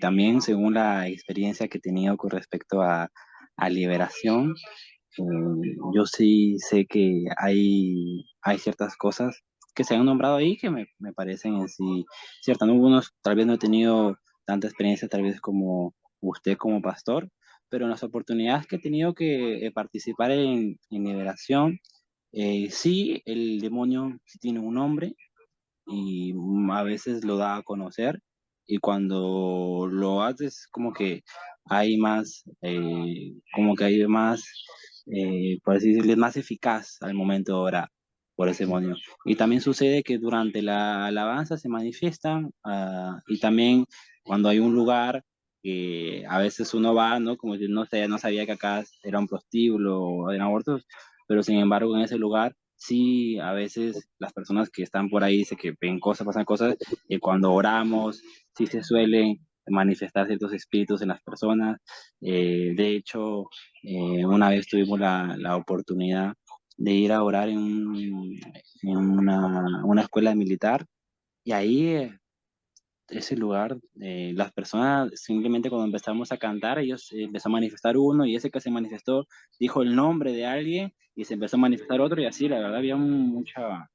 también según la experiencia que he tenido con respecto a liberación, yo sí sé que hay ciertas cosas que se han nombrado ahí que me parecen en sí ciertas. ¿No? Algunos tal vez no he tenido tanta experiencia, tal vez como usted como pastor, pero en las oportunidades que he tenido que participar en liberación, sí, el demonio sí tiene un nombre y a veces lo da a conocer y cuando lo haces como que hay más, como que hay más, por así decirlo, es más eficaz al momento de orar por ese demonio. Y también sucede que durante la alabanza se manifiestan y también cuando hay un lugar que a veces uno va, ¿no? Como si no, sé, no sabía que acá era un prostíbulo o eran abortos, pero sin embargo en ese lugar sí, a veces las personas que están por ahí dicen que ven cosas, pasan cosas, y cuando oramos, sí se suelen manifestar ciertos espíritus en las personas. De hecho, una vez tuvimos la oportunidad de ir a orar en una escuela militar, y ahí ese lugar, las personas simplemente cuando empezamos a cantar, ellos empezó a manifestar uno y ese que se manifestó dijo el nombre de alguien y se empezó a manifestar otro y así, la verdad había mucha,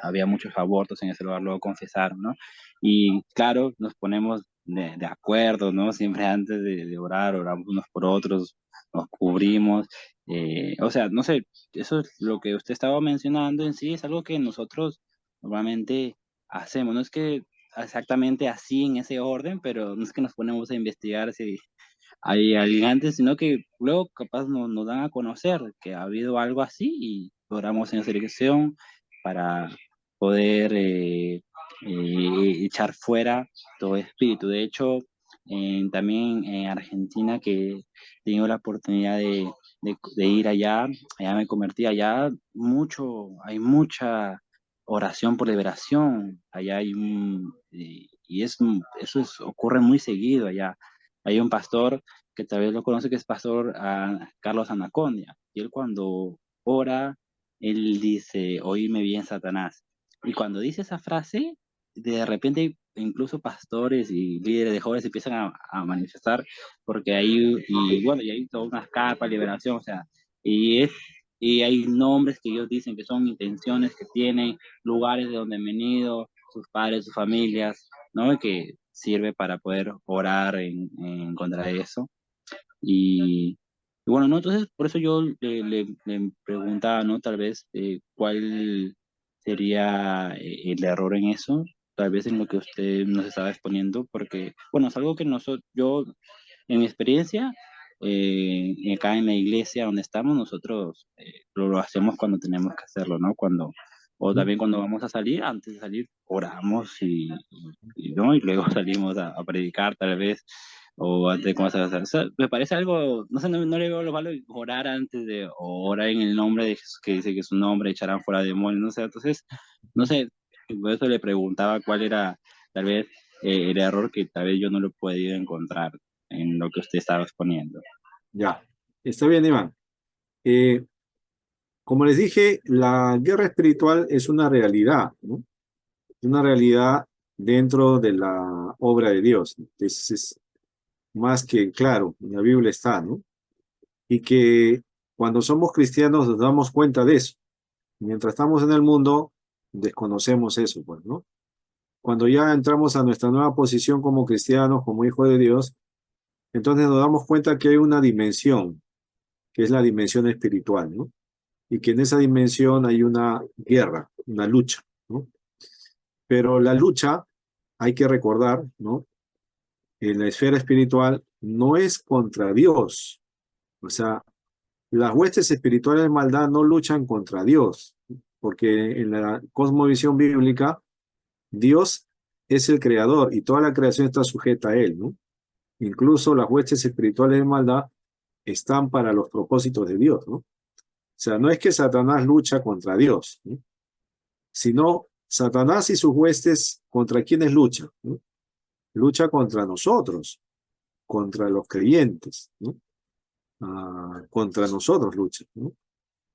había muchos abortos en ese lugar, luego confesaron, ¿no? Y claro, nos ponemos de acuerdo, ¿no? Siempre antes de orar, oramos unos por otros, nos cubrimos, o sea, no sé, eso es lo que usted estaba mencionando en sí, es algo que nosotros normalmente hacemos, no es que exactamente así en ese orden, pero no es que nos ponemos a investigar si hay alguien antes, sino que luego capaz nos dan a conocer que ha habido algo así y logramos en esa dirección para poder echar fuera todo espíritu. De hecho, también en Argentina que he tenido la oportunidad de ir allá me convertí, allá hay mucha oración por liberación, allá hay ocurre muy seguido allá. Hay un pastor que tal vez lo conoce, que es pastor Carlos Anacondia. Y él cuando ora, él dice, oíme bien, Satanás. Y cuando dice esa frase, de repente incluso pastores y líderes de jóvenes empiezan a manifestar, porque ahí, y bueno, y hay toda una carpa, liberación, o sea, y es, y hay nombres que ellos dicen que son intenciones que tienen, lugares de donde han venido, sus padres, sus familias, ¿no? Y que sirve para poder orar en contra de eso. Y bueno, ¿no? Entonces, por eso yo le preguntaba, ¿no? Tal vez cuál sería el error en eso, tal vez en lo que usted nos estaba exponiendo, porque, bueno, es algo que nosotros, yo, en mi experiencia, acá en la iglesia donde estamos, nosotros lo hacemos cuando tenemos que hacerlo, ¿no? O también cuando vamos a salir, antes de salir, oramos ¿no? Y luego salimos a predicar tal vez, o antes de comenzar a hacer. O sea, me parece algo, no sé, no le veo lo malo de orar antes de, o orar en el nombre de Jesús, que dice que su nombre echarán fuera demonios, no sé, entonces, no sé, por eso le preguntaba cuál era tal vez el error que tal vez yo no lo he podido encontrar en lo que usted estaba exponiendo. Ya, está bien, Iván. Eh, Como les dije, la guerra espiritual es una realidad, ¿no? Una realidad dentro de la obra de Dios. Es más que claro, en la Biblia está, ¿no? Y que cuando somos cristianos nos damos cuenta de eso. Mientras estamos en el mundo, desconocemos eso, pues, ¿no? Cuando ya entramos a nuestra nueva posición como cristianos, como hijos de Dios, entonces nos damos cuenta que hay una dimensión, que es la dimensión espiritual, ¿no? Y que en esa dimensión hay una guerra, una lucha, ¿no? Pero la lucha, hay que recordar, ¿no? En la esfera espiritual no es contra Dios. O sea, las huestes espirituales de maldad no luchan contra Dios, porque en la cosmovisión bíblica, Dios es el creador y toda la creación está sujeta a él, ¿no? Incluso las huestes espirituales de maldad están para los propósitos de Dios, ¿no? O sea, no es que Satanás lucha contra Dios, ¿no? Sino Satanás y sus huestes, ¿contra quiénes luchan? ¿No? Lucha contra nosotros, contra los creyentes, ¿no? Contra nosotros lucha, ¿no?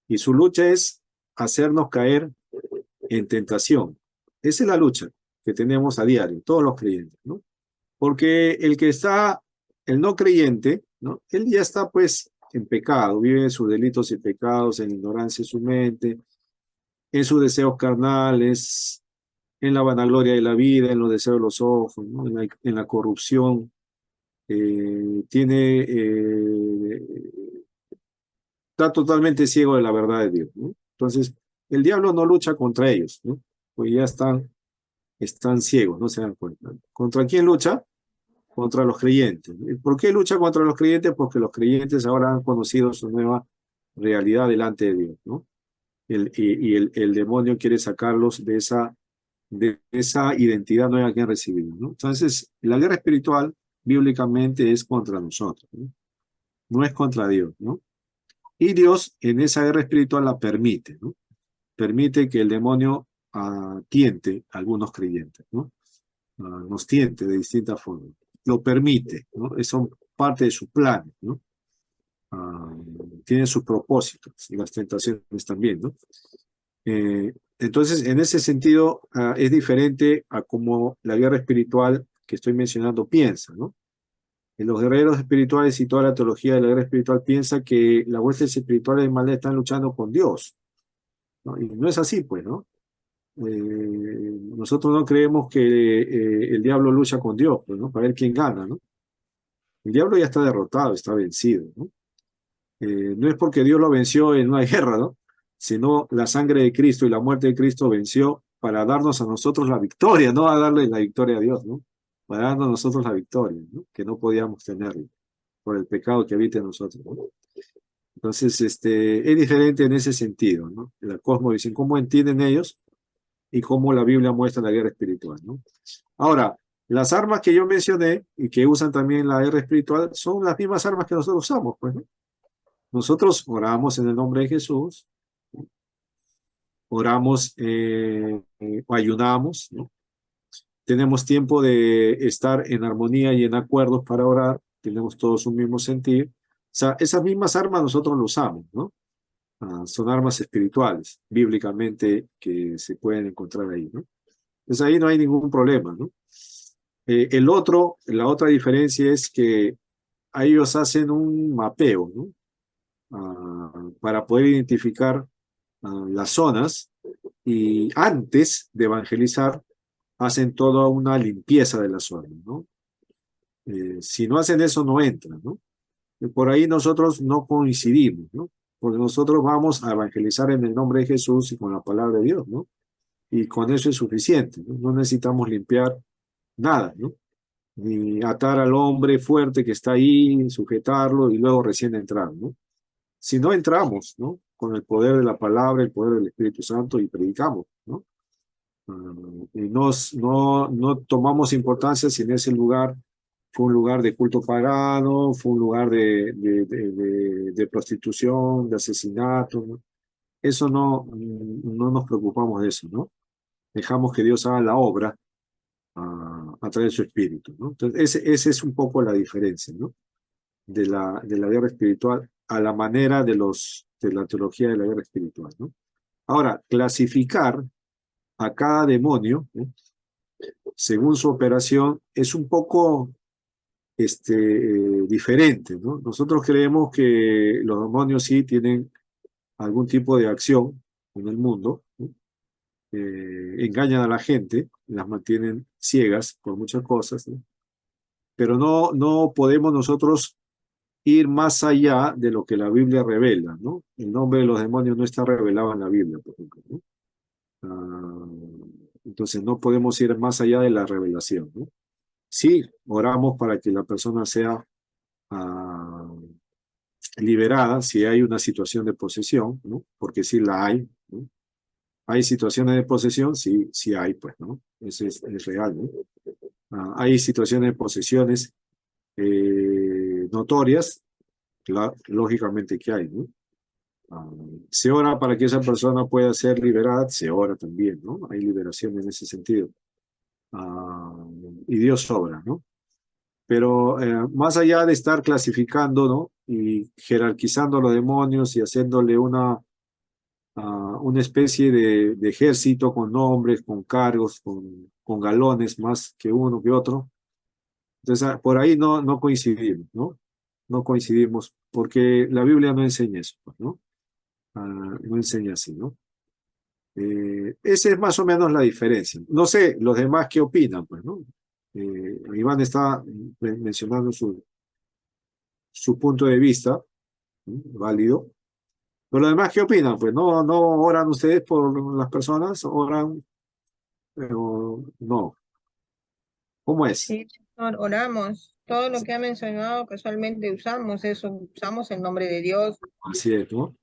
Y su lucha es hacernos caer en tentación. Esa es la lucha que tenemos a diario, todos los creyentes, ¿no? Porque el no creyente, ¿no? Él ya está pues en pecado, vive en sus delitos y pecados, en ignorancia de su mente, en sus deseos carnales, en la vanagloria de la vida, en los deseos de los ojos, ¿no? En la corrupción, está totalmente ciego de la verdad de Dios, ¿no? Entonces, el diablo no lucha contra ellos, ¿no? Pues ya están ciegos, no se dan cuenta. ¿Contra quién lucha? Contra los creyentes. ¿Por qué lucha contra los creyentes? Porque los creyentes ahora han conocido su nueva realidad delante de Dios, ¿no? El demonio quiere sacarlos de esa identidad nueva que han recibido, ¿no? Entonces, la guerra espiritual bíblicamente es contra nosotros, ¿no? No es contra Dios, ¿no? Y Dios en esa guerra espiritual la permite, ¿no? Permite que el demonio tiente a algunos creyentes, ¿no? Nos tiente de distintas formas. Lo permite, ¿no? Son parte de su plan, ¿no? Tiene sus propósitos y las tentaciones también, ¿no? Entonces, en ese sentido, es diferente a como la guerra espiritual que estoy mencionando piensa, ¿no? En los guerreros espirituales y toda la teología de la guerra espiritual piensa que las huestes espirituales de maldad están luchando con Dios, ¿no? Y no es así, pues, ¿no? Nosotros no creemos que el diablo lucha con Dios, pues, ¿no? Para ver quién gana, ¿no? El diablo ya está derrotado, está vencido, ¿no? No es porque Dios lo venció en una guerra, ¿no? Sino la sangre de Cristo y la muerte de Cristo venció para darnos a nosotros la victoria, no a darle la victoria a Dios, ¿no? Para darnos a nosotros la victoria, ¿no? Que no podíamos tenerla por el pecado que habita en nosotros, ¿no? Entonces, es diferente en ese sentido, ¿no? La cosmovisión, cómo entienden ellos y cómo la Biblia muestra la guerra espiritual, ¿no? Ahora, las armas que yo mencioné y que usan también la guerra espiritual son las mismas armas que nosotros usamos, pues, ¿no? Nosotros oramos en el nombre de Jesús, ¿no? Oramos o ayunamos, ¿no? Tenemos tiempo de estar en armonía y en acuerdos para orar, tenemos todos un mismo sentir. O sea, esas mismas armas nosotros las usamos, ¿no? Son armas espirituales, bíblicamente, que se pueden encontrar ahí, ¿no? Entonces ahí no hay ningún problema, ¿no? La otra diferencia es que ellos hacen un mapeo, ¿no? Para poder identificar las zonas, y antes de evangelizar hacen toda una limpieza de la zona, ¿no? Si no hacen eso, no entran, ¿no? Y por ahí nosotros no coincidimos, ¿no? Porque nosotros vamos a evangelizar en el nombre de Jesús y con la palabra de Dios, ¿no? Y con eso es suficiente, ¿no? No necesitamos limpiar nada, ¿no? Ni atar al hombre fuerte que está ahí, sujetarlo y luego recién entrar, ¿no? Si no entramos, ¿no? Con el poder de la palabra, el poder del Espíritu Santo, y predicamos, ¿no? Y no tomamos importancia si en ese lugar fue un lugar de culto pagano, fue un lugar de prostitución, de asesinato, ¿no? Eso no nos preocupamos de eso, ¿no? Dejamos que Dios haga la obra a través de su Espíritu, ¿no? Entonces, esa es un poco la diferencia, ¿no? De la guerra espiritual a la manera de la teología de la guerra espiritual, ¿no? Ahora, clasificar a cada demonio, ¿no? Según su operación es un poco diferente, ¿no? Nosotros creemos que los demonios sí tienen algún tipo de acción en el mundo, ¿no? Engañan a la gente, las mantienen ciegas por muchas cosas, ¿no? Pero no podemos nosotros ir más allá de lo que la Biblia revela, ¿no? El nombre de los demonios no está revelado en la Biblia, por ejemplo, ¿no? Entonces no podemos ir más allá de la revelación, ¿no? Sí, oramos para que la persona sea liberada si hay una situación de posesión, ¿no? Porque sí la hay, ¿no? ¿Hay situaciones de posesión? Sí, sí hay, pues, ¿no? Eso es real, ¿no? Hay situaciones de posesiones notorias, lógicamente que hay, ¿no? Se ora para que esa persona pueda ser liberada, se ora también, ¿no? Hay liberación en ese sentido. Y Dios obra, ¿no? Pero más allá de estar clasificando, ¿no? Y jerarquizando a los demonios y haciéndole una especie de ejército con nombres, con cargos, con galones más que uno que otro. Entonces, por ahí no coincidimos, ¿no? No coincidimos porque la Biblia no enseña eso, pues, ¿no? No enseña así, ¿no? Esa es más o menos la diferencia. No sé, los demás qué opinan, pues, ¿no? Iván está mencionando su punto de vista, ¿no? Válido. Pero los demás qué opinan, pues, ¿no oran ustedes por las personas? ¿Oran? Pero no. ¿Cómo es? Sí, Señor, oramos. Todo lo que ha mencionado, casualmente usamos eso, usamos el nombre de Dios, Así es, ¿no?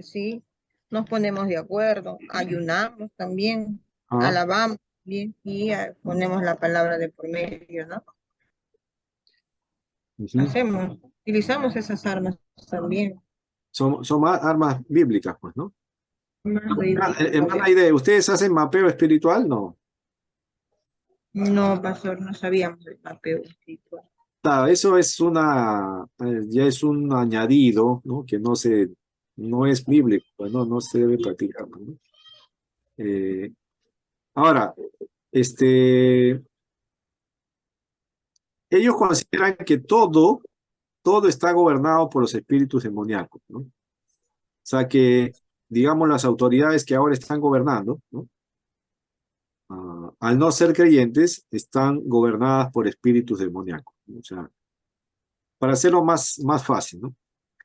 sí, nos ponemos de acuerdo, ayunamos también, Ah, alabamos también y ponemos la palabra de por medio, ¿no? ujú. Utilizamos esas armas también. Son armas bíblicas, pues, ¿no? Hermana No, Aide, ¿ustedes hacen mapeo espiritual? No. pastor, no sabíamos del mapeo espiritual. Eso es ya es un añadido, ¿no? Que no es bíblico, pues, no se debe practicar, ¿no? Ahora, ellos consideran que todo está gobernado por los espíritus demoníacos, ¿no? O sea que, digamos, las autoridades que ahora están gobernando, ¿no? Al no ser creyentes, están gobernadas por espíritus demoníacos, ¿no? O sea, para hacerlo más fácil, ¿no?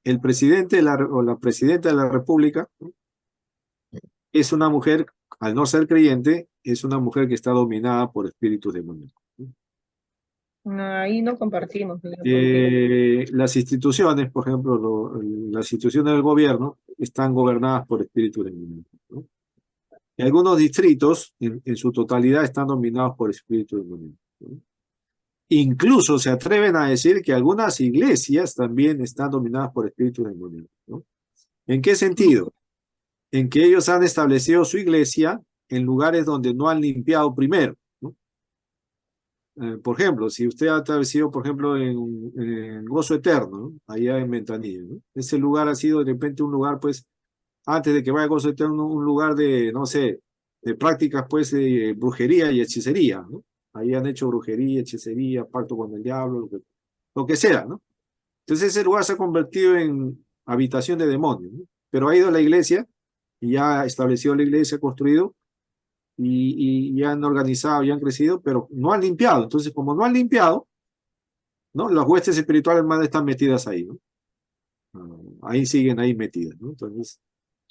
El presidente o la presidenta de la República, ¿no? Es una mujer, al no ser creyente, es una mujer que está dominada por espíritus demoníacos, ¿no? No, ahí no compartimos, señor, porque Las instituciones, por ejemplo, las instituciones del gobierno están gobernadas por espíritus demoníacos, ¿no? Y algunos distritos, en su totalidad, están dominados por espíritus demoníacos, ¿no? Incluso se atreven a decir que algunas iglesias también están dominadas por espíritus demoníacos, ¿no? ¿En qué sentido? En que ellos han establecido su iglesia en lugares donde no han limpiado primero, ¿no? Por ejemplo, si usted ha establecido, por ejemplo, en Gozo Eterno, ¿no? Allá en Ventanilla, ¿no? Ese lugar ha sido de repente un lugar, pues, antes de que vaya a Gozo Eterno, un lugar de, no sé, de prácticas, pues, de brujería y hechicería, ¿no? Ahí han hecho brujería, hechicería, pacto con el diablo, lo que sea, ¿no? Entonces ese lugar se ha convertido en habitación de demonios, ¿no? Pero ha ido a la iglesia y ya ha establecido la iglesia, construido, y han organizado, y han crecido, pero no han limpiado. Entonces, como no han limpiado, ¿no? Las huestes espirituales más están metidas ahí, ¿no? Ahí siguen ahí metidas, ¿no? Entonces,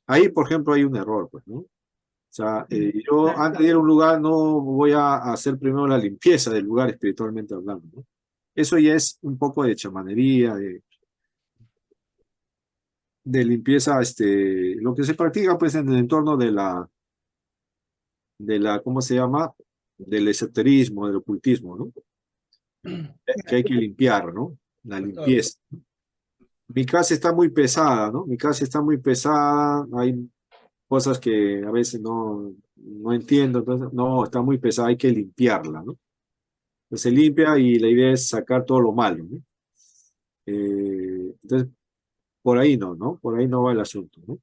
ahí, por ejemplo, hay un error, pues, ¿no? O sea, yo antes de ir a un lugar no voy a hacer primero la limpieza del lugar espiritualmente hablando, ¿no? Eso ya es un poco de chamanería, de limpieza, lo que se practica pues en el entorno ¿cómo se llama? Del esoterismo, del ocultismo, ¿no? Que hay que limpiar, ¿no? La limpieza. Mi casa está muy pesada, ¿no? Mi casa está muy pesada, hay cosas que a veces no entiendo, entonces, no, está muy pesada, hay que limpiarla, ¿no? Entonces se limpia y la idea es sacar todo lo malo, ¿no? Entonces, por ahí no, ¿no? Por ahí no va el asunto, ¿no?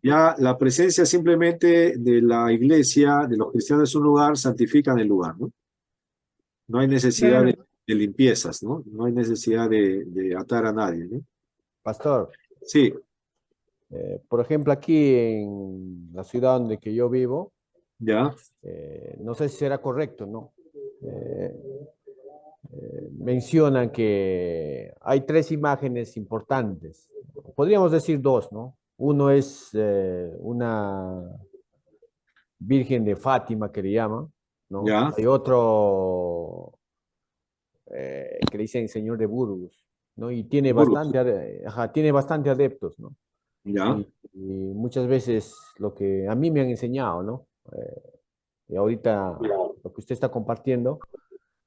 Ya la presencia simplemente de la iglesia, de los cristianos en un lugar, santifican el lugar, ¿no? No hay necesidad de limpiezas, ¿no? No hay necesidad de atar a nadie, ¿no? Pastor, Sí, por ejemplo, aquí en la ciudad donde que yo vivo, ya, no sé si será correcto, ¿no? Mencionan que hay tres imágenes importantes. Podríamos decir dos, ¿no? Uno es una Virgen de Fátima que le llaman, ¿no? ya, Hay otro que le dicen Señor de Burgos, ¿no? Y tiene Burgos, tiene bastante adeptos, ¿no? ya, Y muchas veces lo que a mí me han enseñado, ¿no? Y ahorita lo que usted está compartiendo,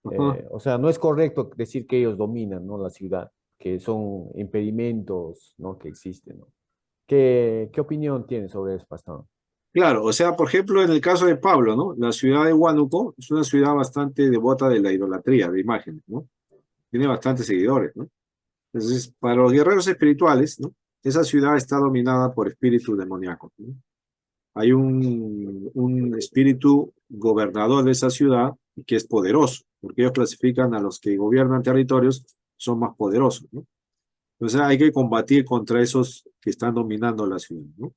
ajá. o sea, no es correcto decir que ellos dominan, ¿no? La ciudad, que son impedimentos, ¿no? Que existen, ¿no? ¿Qué opinión tiene sobre eso, pastor? Claro, o sea, por ejemplo, en el caso de Pablo, ¿no? La ciudad de Huánuco es una ciudad bastante devota de la idolatría, de imágenes, ¿no? Tiene bastantes seguidores, ¿no? Entonces, para los guerreros espirituales, ¿no? Esa ciudad está dominada por espíritus demoníacos, ¿no? Hay un espíritu gobernador de esa ciudad que es poderoso, porque ellos clasifican a los que gobiernan territorios, son más poderosos, ¿no? Entonces hay que combatir contra esos que están dominando la ciudad, ¿no?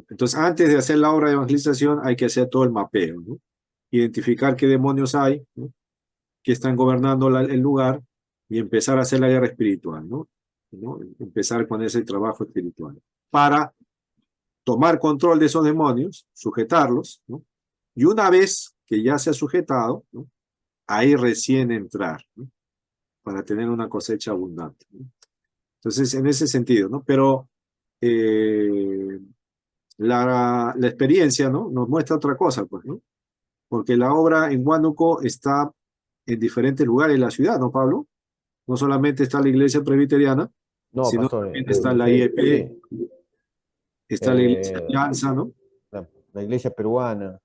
Entonces, antes de hacer la obra de evangelización, hay que hacer todo el mapeo, ¿no? Identificar qué demonios hay, ¿no? Que están gobernando el lugar y empezar a hacer la guerra espiritual, ¿no? ¿No? Empezar con ese trabajo espiritual para tomar control de esos demonios, sujetarlos, ¿no? Y una vez que ya se ha sujetado, ¿no? Ahí recién entrar, ¿no? Para tener una cosecha abundante, ¿no? Entonces, en ese sentido, ¿no? Pero eh, la experiencia, ¿no? Nos muestra otra cosa, pues, ¿no? Porque la obra en Huánuco está en diferentes lugares de la ciudad, ¿no, Pablo? No solamente está la iglesia presbiteriana, No, sino pastor, también está la IEP, sí, está la iglesia eh, Alianza, ¿no? la iglesia peruana,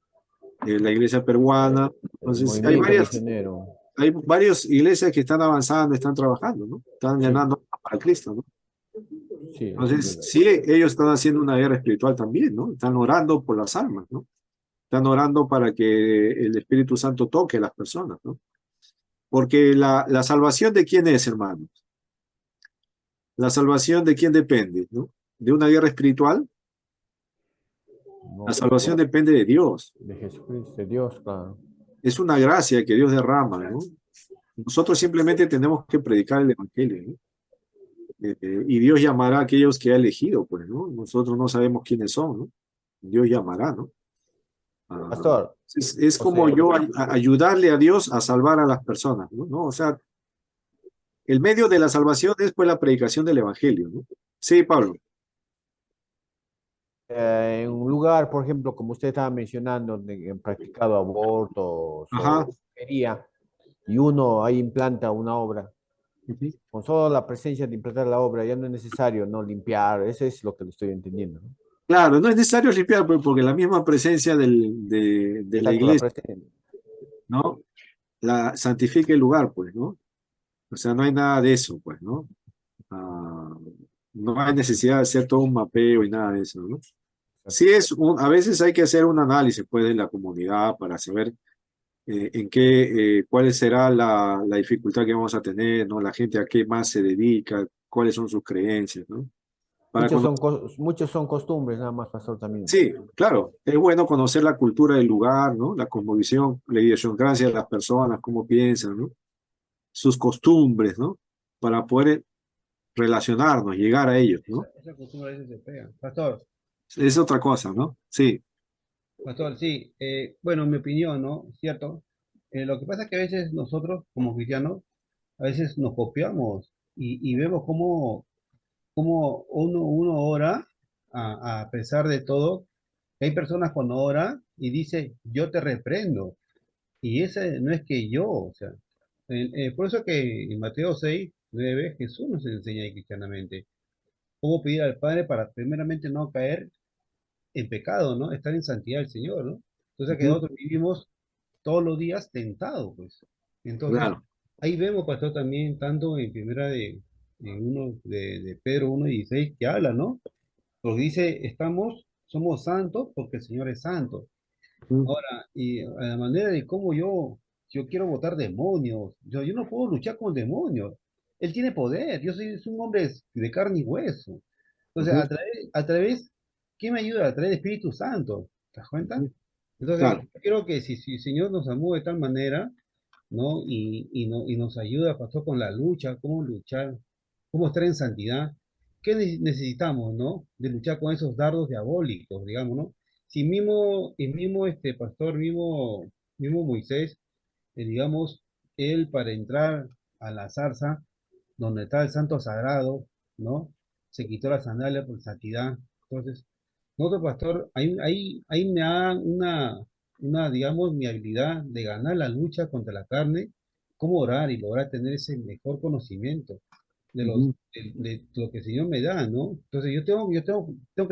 La iglesia peruana. el Entonces, movimiento misionero, hay varias iglesias que están avanzando, están trabajando, ¿no? Están sí, ganando para Cristo, ¿no? sí, eso es Entonces, verdad. sí, ellos están haciendo una guerra espiritual también, ¿no? Están orando por las almas, ¿no? Están orando para que el Espíritu Santo toque a las personas, ¿no? Porque la salvación de quién es, hermanos. La salvación de quién depende, ¿no? De una guerra espiritual. La No, salvación depende de Dios. de Jesucristo, de Dios, claro. Es una gracia que Dios derrama, ¿no? Nosotros simplemente tenemos que predicar el Evangelio, ¿no? Y Dios llamará a aquellos que ha elegido, pues, ¿no? Nosotros no sabemos quiénes son, ¿no? Dios llamará, ¿no? Pastor, Es como José, yo ayudarle a Dios a salvar a las personas, ¿no? ¿No? O sea, el medio de la salvación es pues la predicación del Evangelio, ¿no? Sí, Pablo. en un lugar, por ejemplo, como usted estaba mencionando, donde han practicado abortos Ajá. o brujería, y uno ahí implanta una obra, Ujú. con solo la presencia de implantar la obra, ya no es necesario no limpiar, eso es lo que lo estoy entendiendo, ¿no? Claro, no es necesario limpiar, pues, porque la misma presencia de la Exacto, la iglesia, presencia. ¿no? santifique el lugar, pues, ¿no? O sea, no hay nada de eso, pues, ¿no? Ah, no hay necesidad de hacer todo un mapeo y nada de eso, ¿no? Sí a veces hay que hacer un análisis, pues, de la comunidad para saber cuál será la dificultad que vamos a tener, ¿no? La gente a qué más se dedica, cuáles son sus creencias, ¿no? Para Muchos son costumbres, nada más, pastor, también. Sí, claro, es bueno conocer la cultura del lugar, ¿no? La cosmovisión, la idiosincrasia de las personas, cómo piensan, ¿no? Sus costumbres, ¿no? Para poder relacionarnos, llegar a ellos, ¿no? Esa costumbre a veces se pega. Pastor, Es otra cosa, ¿no? Sí, pastor, sí. Bueno, mi opinión, ¿no? ¿Cierto? Lo que pasa es que a veces nosotros, como cristianos, a veces nos copiamos y vemos cómo uno ora a pesar de todo. Hay personas cuando ora y dice, yo te reprendo. Y ese no es que yo, o sea, por eso que en Mateo 6:9 Jesús nos enseña ahí cristianamente cómo pedir al Padre para primeramente no caer en pecado, ¿no? Estar en santidad del Señor, ¿no? Entonces que ujú, nosotros vivimos todos los días tentados, pues. Entonces, claro. ahí vemos, pastor, también tanto en primera de Pedro 1:16 que habla, ¿no? Porque dice, somos santos porque el Señor es santo. Ujú, Ahora, y a la manera de cómo yo quiero votar demonios, yo no puedo luchar con demonios. Él tiene poder, yo soy es un hombre de carne y hueso. Entonces, ujú, ¿qué me ayuda? A través del Espíritu Santo. ¿Te das cuenta? ujú, Entonces, claro. yo creo que si el Señor nos amó de tal manera, ¿no? Y nos ayuda, pastor, con la lucha, cómo luchar, cómo estar en santidad. ¿Qué necesitamos, no? De luchar con esos dardos diabólicos, digamos, ¿no? Si mismo este pastor, mismo Moisés, digamos, él para entrar a la zarza, donde está el santo sagrado, ¿no? Se quitó la sandalia por santidad. Entonces, nosotros, pastor, ahí me da digamos, mi habilidad de ganar la lucha contra la carne, cómo orar y lograr tener ese mejor conocimiento Ujú, de lo que el Señor me da, ¿no? Entonces, tengo que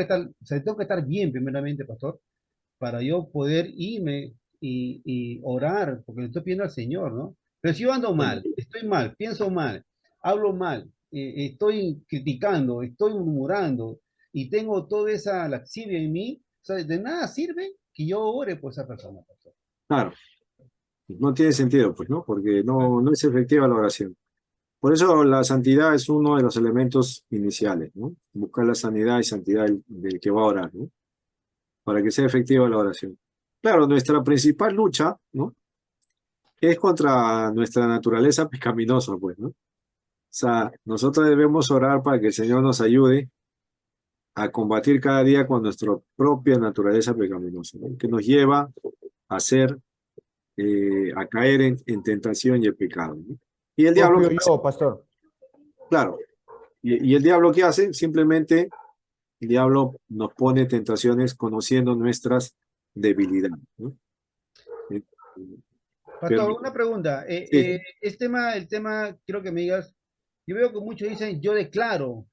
estar, o sea, tengo que estar bien, primeramente, pastor, para yo poder irme y orar, porque le estoy pidiendo al Señor, ¿no? Pero si yo ando mal, estoy mal, pienso mal, hablo mal, estoy criticando, estoy murmurando y tengo toda esa laxivia en mí, o sea, de nada sirve que yo ore por esa persona, pastor. claro. No tiene sentido, pues, ¿no? Porque no es efectiva la oración. Por eso la santidad es uno de los elementos iniciales, ¿no? Buscar la sanidad y santidad del que va a orar, ¿no? Para que sea efectiva la oración. Claro, nuestra principal lucha, ¿no? Es contra nuestra naturaleza pecaminosa, pues, ¿no? O sea, nosotros debemos orar para que el Señor nos ayude a combatir cada día con nuestra propia naturaleza pecaminosa, ¿no? Que nos lleva a a caer en tentación y el pecado, ¿no? Y el diablo, Propio ¿qué hace? yo, pastor. Claro, y el diablo, ¿qué hace? Simplemente el diablo nos pone tentaciones conociendo nuestras debilidades, ¿no? Eh, Pero Pastor, una pregunta. sí, El tema, quiero que me digas, yo veo que muchos dicen, yo declaro,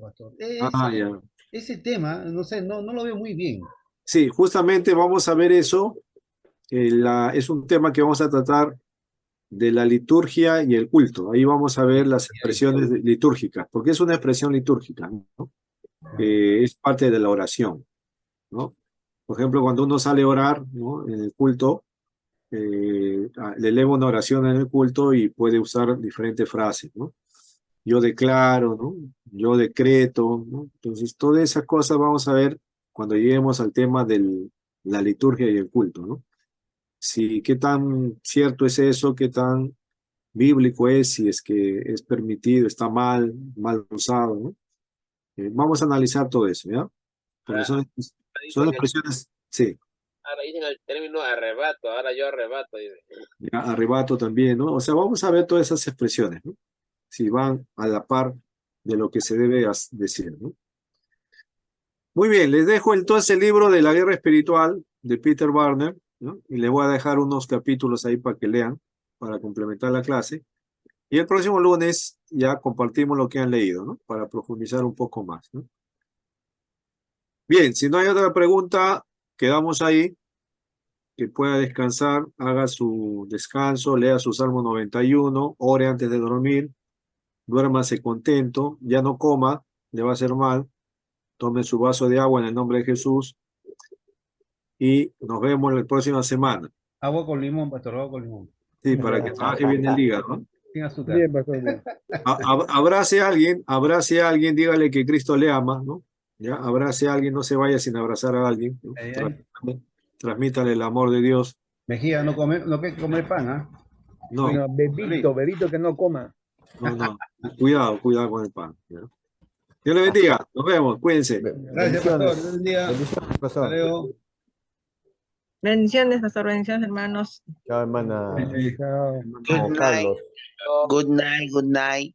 pastor. ya. Ese tema, no sé, no lo veo muy bien. Sí, justamente vamos a ver eso. Es un tema que vamos a tratar de la liturgia y el culto. Ahí vamos a ver las expresiones litúrgicas, porque es una expresión litúrgica, ¿no? Es parte de la oración, ¿no? Por ejemplo, cuando uno sale a orar, ¿no? En el culto, le eleva una oración en el culto y puede usar diferentes frases, ¿no? Yo declaro, ¿no? Yo decreto, ¿no? Entonces, todas esas cosas vamos a ver cuando lleguemos al tema de la liturgia y el culto, ¿no? Si qué tan cierto es eso, qué tan bíblico es, si es que es permitido, está mal usado, ¿no? Vamos a analizar todo eso, ¿ya? Porque Ahora son dicen expresiones, sí, ahora dicen el término arrebato, ahora yo arrebato, dice. ya, arrebato también, ¿no? O sea, vamos a ver todas esas expresiones, ¿no? Si van a la par de lo que se debe decir, ¿no? Muy bien, les dejo entonces el libro de la guerra espiritual de Peter Barner, ¿no? Y les voy a dejar unos capítulos ahí para que lean, para complementar la clase. Y el próximo lunes ya compartimos lo que han leído, ¿no? Para profundizar un poco más, ¿no? Bien, si no hay otra pregunta, quedamos ahí. que pueda descansar, haga su descanso, lea su Salmo 91, ore antes de dormir, duérmase contento, ya no coma, le va a hacer mal, tome su vaso de agua en el nombre de Jesús y nos vemos la próxima semana. Agua con limón, pastor, agua con limón. Sí, para que trabaje bien el hígado, ¿no? Sin azúcar. Bien, pastor. Bien. Abrace a alguien, dígale que Cristo le ama, ¿no? Ya, abrace a alguien, no se vaya sin abrazar a alguien, ¿no? Ay, ay. Transmítale el amor de Dios. Mejía, no come, no hay que comer pan, ¿ah? No, No, bebito que no coma. no. Cuidado con el pan. ¿ya? Dios le bendiga. Nos vemos. Cuídense. Gracias, pastor. Buen día. Bendiciones, Hasta pastor. luego. Bendiciones, pastor, bendiciones, hermanos. Chao, hermana. Chao. Hermano Carlos. Good night, good night.